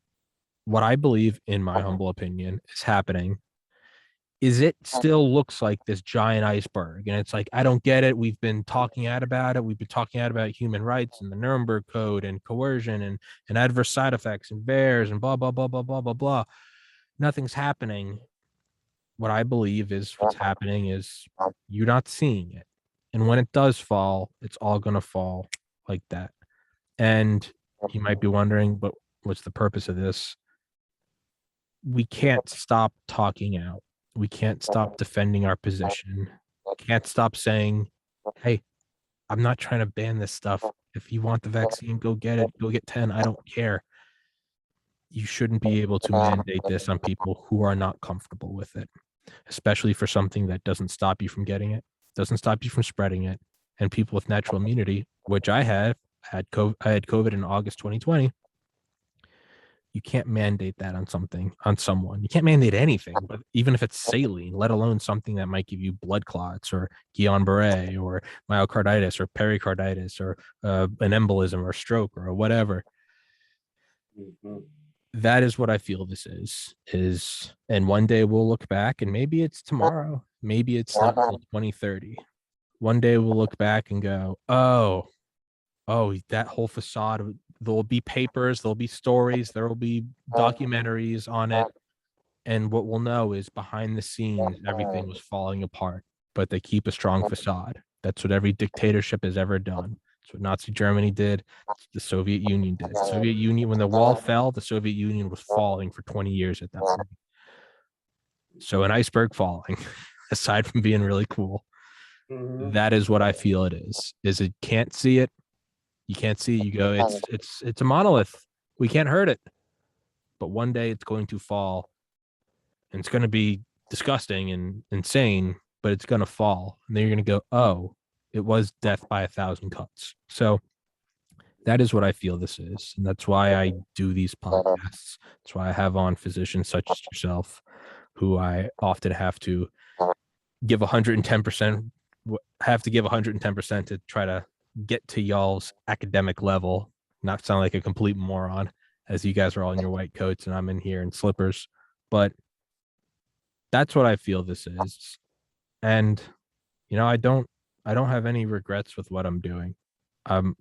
What I believe, in my humble opinion, is happening is it still looks like this giant iceberg. And it's like, I don't get it. We've been talking out about it. We've been talking out about human rights and the Nuremberg Code and coercion and adverse side effects and bears and blah, blah, blah, blah, blah, blah, blah. Nothing's happening. What I believe is what's happening is you're not seeing it. And when it does fall, it's all going to fall like that. And you might be wondering, but what's the purpose of this? We can't stop talking out. We can't stop defending our position. Can't stop saying, hey, I'm not trying to ban this stuff. If you want the vaccine, go get it. Go get 10. I don't care. You shouldn't be able to mandate this on people who are not comfortable with it, especially for something that doesn't stop you from getting it, doesn't stop you from spreading it. And people with natural immunity, which I had COVID in August 2020. You can't mandate that on someone. You can't mandate anything, but even if it's saline, let alone something that might give you blood clots or Guillain-Barré or myocarditis or pericarditis or an embolism or stroke or whatever. Mm-hmm. That is what I feel this is. And one day we'll look back, and maybe it's tomorrow. Maybe it's not until 2030. One day we'll look back and go, oh, that whole facade. There'll be papers, there'll be stories, there will be documentaries on it. And what we'll know is behind the scenes, everything was falling apart, but they keep a strong facade. That's what every dictatorship has ever done. That's what Nazi Germany did. The Soviet Union did. The Soviet Union, when the wall fell, the Soviet Union was falling for 20 years at that point. So an iceberg falling, aside from being really cool, that is what I feel it is it can't see it. You can't see it. You go, it's a monolith. We can't hurt it. But one day it's going to fall. And it's going to be disgusting and insane, but it's going to fall. And then you're going to go, oh, it was death by 1,000 cuts. So that is what I feel this is. And that's why I do these podcasts. That's why I have on physicians such as yourself, who I often have to give 110%, have to give 110% to try to get to y'all's academic level, not sound like a complete moron, as you guys are all in your white coats and I'm in here in slippers. But that's what I feel this is. And, I don't have any regrets with what I'm doing. I'm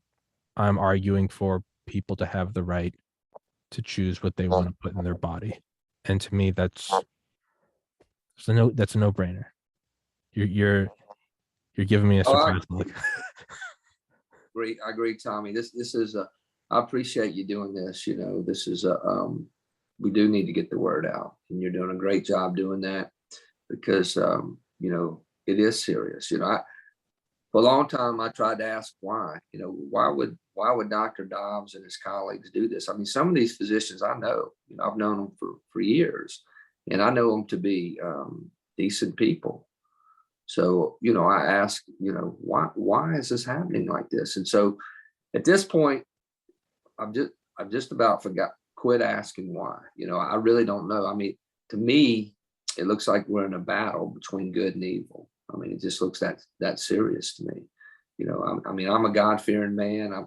arguing for people to have the right to choose what they want to put in their body. And to me, that's a no-brainer. You're giving me a surprise look. I agree, Tommy. This is I appreciate you doing this. This is we do need to get the word out, and you're doing a great job doing that, because it is serious. For a long time I tried to ask why. Why would Dr. Dobbs and his colleagues do this? I mean, some of these physicians I know, I've known them for years, and I know them to be decent people. So, I ask, why is this happening like this? And so at this point, I've just about quit asking why. I really don't know. I mean, to me, it looks like we're in a battle between good and evil. I mean, it just looks that serious to me. I mean, I'm a God-fearing man. I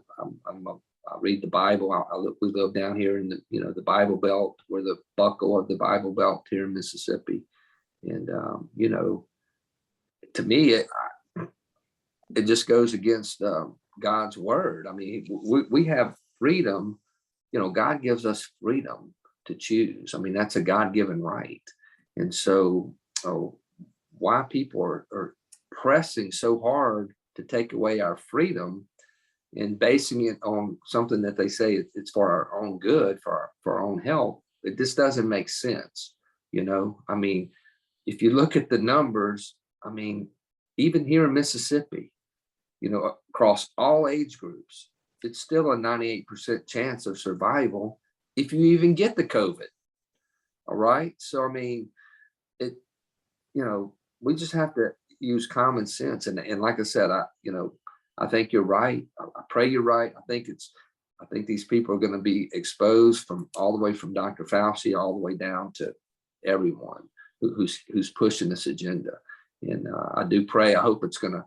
read the Bible. We live down here in the Bible Belt. We're the buckle of the Bible Belt here in Mississippi. And, to me, it just goes against God's word. I mean, we have freedom. God gives us freedom to choose. I mean, that's a God-given right. And so why people are pressing so hard to take away our freedom and basing it on something that they say it's for our own good, for our own health, it just doesn't make sense. I mean, if you look at the numbers, I mean, even here in Mississippi, across all age groups, it's still a 98% chance of survival if you even get the COVID. All right. So, I mean, we just have to use common sense. And like I said, I think you're right. I pray you're right. I think these people are going to be exposed from all the way from Dr. Fauci all the way down to everyone who's pushing this agenda. And I do pray. I hope it's going to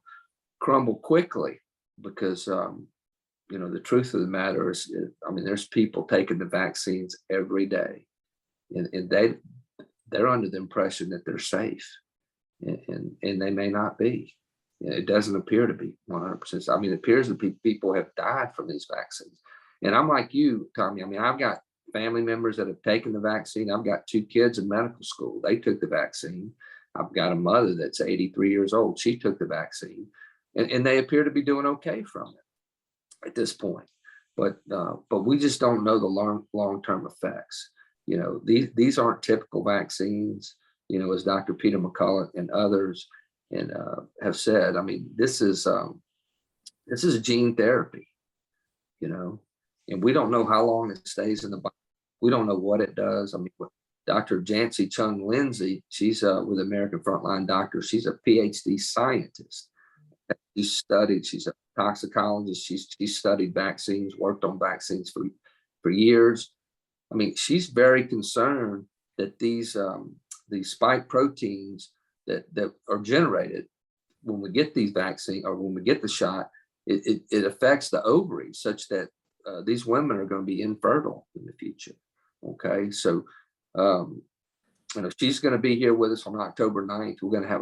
crumble quickly because the truth of the matter is, I mean, there's people taking the vaccines every day, and they're under the impression that they're safe, and they may not be. It doesn't appear to be 100%. I mean, it appears that people have died from these vaccines. And I'm like you, Tommy. I mean, I've got family members that have taken the vaccine. I've got 2 kids in medical school. They took the vaccine. I've got a mother that's 83 years old. She took the vaccine, and they appear to be doing okay from it at this point. But we just don't know the long-term effects. These aren't typical vaccines. As Dr. Peter McCullough and others have said. I mean, this is a gene therapy, and we don't know how long it stays in the body. We don't know what it does. I mean, Dr. Jancy Chung Lindsay, she's with American Frontline Doctors. She's a PhD scientist. She's a toxicologist. She's studied vaccines, worked on vaccines for years. I mean, she's very concerned that these spike proteins that are generated when we get these vaccines or when we get the shot, it affects the ovaries such that these women are going to be infertile in the future. Okay, so she's going to be here with us on October 9th. We're going to have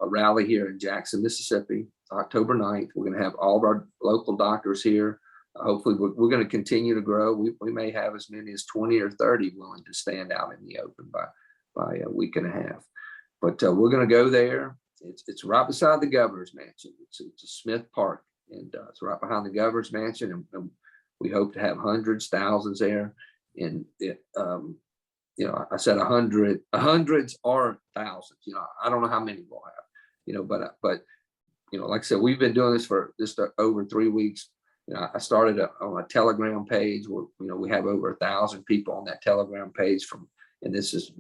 a rally here in Jackson, Mississippi, October 9th. We're going to have all of our local doctors here. Hopefully, we're going to continue to grow. We may have as many as 20 or 30 willing to stand out in the open by a week and a half. But we're going to go there. It's right beside the governor's mansion. It's a Smith Park, and it's right behind the governor's mansion. And we hope to have hundreds, thousands there. And I said 100, hundreds or thousands. I don't know how many we'll have. But like I said, we've been doing this for just over 3 weeks. I started on a Telegram page where we have over 1,000 people on that Telegram page and this is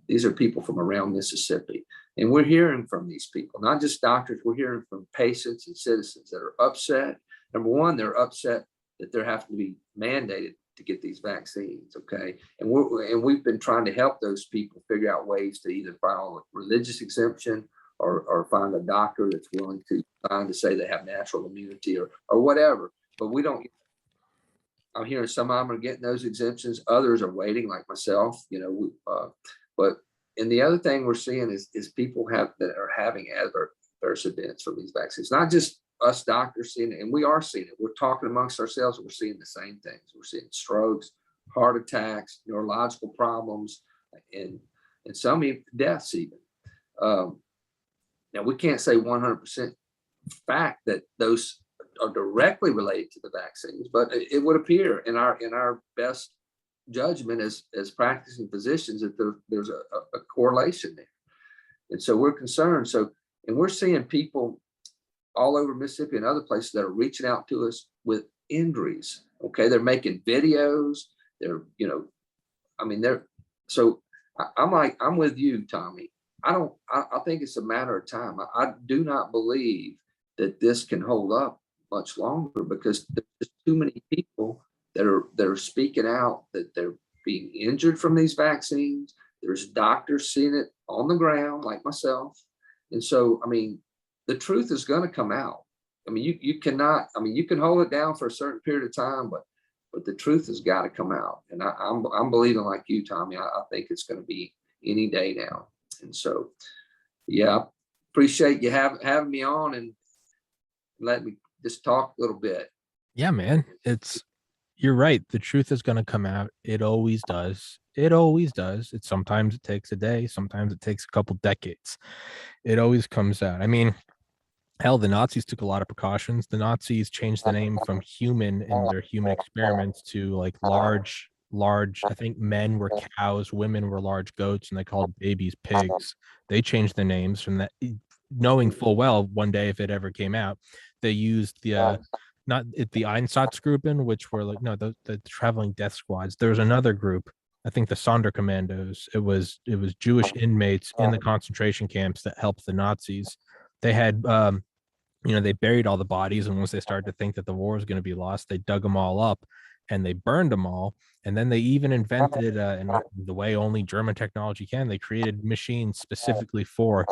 these are people from around Mississippi, and we're hearing from these people, not just doctors. We're hearing from patients and citizens that are upset. Number one, they're upset that they're having to be mandated to get these vaccines. Okay, and we've been trying to help those people figure out ways to either file a religious exemption or find a doctor that's willing to sign to say they have natural immunity or whatever. But we don't. I'm hearing some of them are getting those exemptions. Others are waiting, like myself. And the other thing we're seeing is people that are having adverse events from these vaccines. Not just us doctors seeing it, and we are seeing it. We're talking amongst ourselves. We're seeing the same things. We're seeing strokes, heart attacks, neurological problems, and some even deaths even. Now we can't say 100% fact that those are directly related to the vaccines, but it would appear in our best judgment as practicing physicians that there's a correlation there. And so we're concerned. And we're seeing people all over Mississippi and other places that are reaching out to us with injuries. Okay, they're making videos. I'm with you, Tommy. I think it's a matter of time. I do not believe that this can hold up much longer because there's too many people that are speaking out that they're being injured from these vaccines. There's doctors seeing it on the ground, like myself. And so, I mean, the truth is going to come out. I mean, you cannot, I mean, you can hold it down for a certain period of time, but the truth has got to come out. And I'm believing like you, Tommy. I think it's going to be any day now. And so, yeah, appreciate you having me on and let me just talk a little bit. Yeah, man. You're right. The truth is going to come out. It always does. It always does. Sometimes it takes a day. Sometimes it takes a couple decades. It always comes out. I mean, hell, the Nazis took a lot of precautions. The Nazis changed the name from human in their human experiments to like large, I think men were cows, women were large goats, and they called babies pigs. They changed the names from that, knowing full well one day if it ever came out, they used the not the Einsatzgruppen, which were like, no, the traveling death squads. There was another group, I think the Sonderkommandos. It was Jewish inmates in the concentration camps that helped the Nazis. They had they buried all the bodies, and once they started to think that the war was going to be lost, they dug them all up and they burned them all. And then they even invented, in the way only German technology can, they created machines specifically for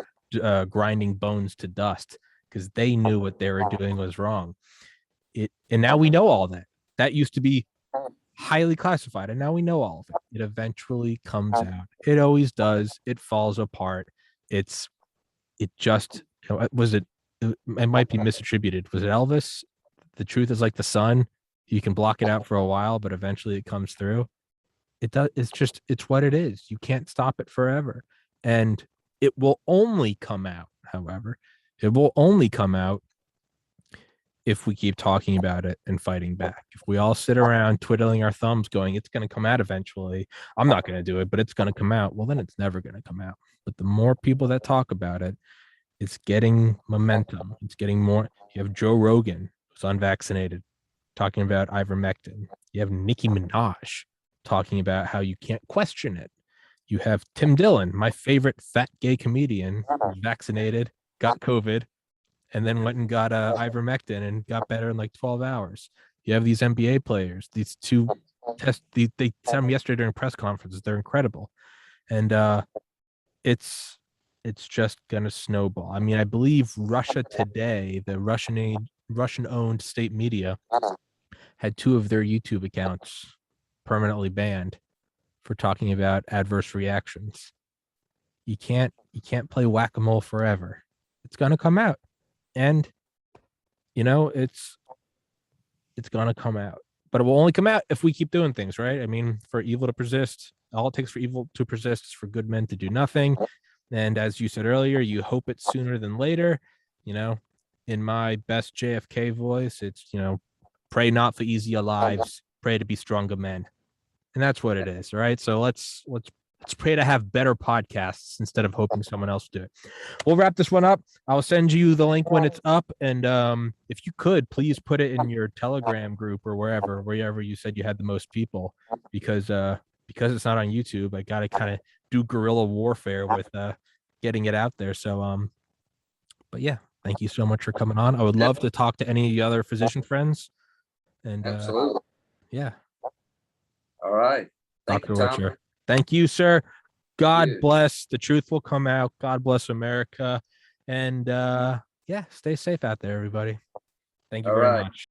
grinding bones to dust, because they knew what they were doing was wrong. And now we know all that. That used to be highly classified, and now we know all of it. It eventually comes out. It always does. It falls apart. It just, it might be misattributed. Was it Elvis? The truth is like the sun. You can block it out for a while, but eventually it comes through. It does. It's what it is. You can't stop it forever. And it will only come out, however, it will only come out if we keep talking about it and fighting back. If we all sit around twiddling our thumbs going, it's going to come out eventually. I'm not going to do it, but it's going to come out. Well, then it's never going to come out. But the more people that talk about it, it's getting momentum. It's getting more. You have Joe Rogan, who's unvaccinated, talking about ivermectin. You have Nicki Minaj talking about how you can't question it. You have Tim Dillon, my favorite fat gay comedian, who's vaccinated, got COVID, and then went and got ivermectin and got better in like 12 hours. You have these NBA players, these two they sent them yesterday during press conferences. They're incredible. And it's just gonna snowball. I mean, I believe Russia Today, the Russian-owned state media, had 2 of their YouTube accounts permanently banned for talking about adverse reactions. You can't play whack-a-mole forever. It's gonna come out, and it's gonna come out. But it will only come out if we keep doing things, right? I mean, for evil to persist, all it takes for evil to persist is for good men to do nothing. And as you said earlier, you hope it's sooner than later. In my best JFK voice, it's, pray not for easier lives, pray to be stronger men. And that's what it is, right? So let's pray to have better podcasts instead of hoping someone else do it. We'll wrap this one up. I'll send you the link when it's up. And if you could, please put it in your Telegram group or wherever you said you had the most people, because it's not on YouTube. I got to kind of do guerrilla warfare with getting it out there. So, but yeah, thank you so much for coming on. I would love to talk to any other physician friends. And Absolutely. Yeah. All right. Thank you, Tom. Thank you, sir. God bless. The truth will come out. God bless America. And stay safe out there, everybody. Thank you very much.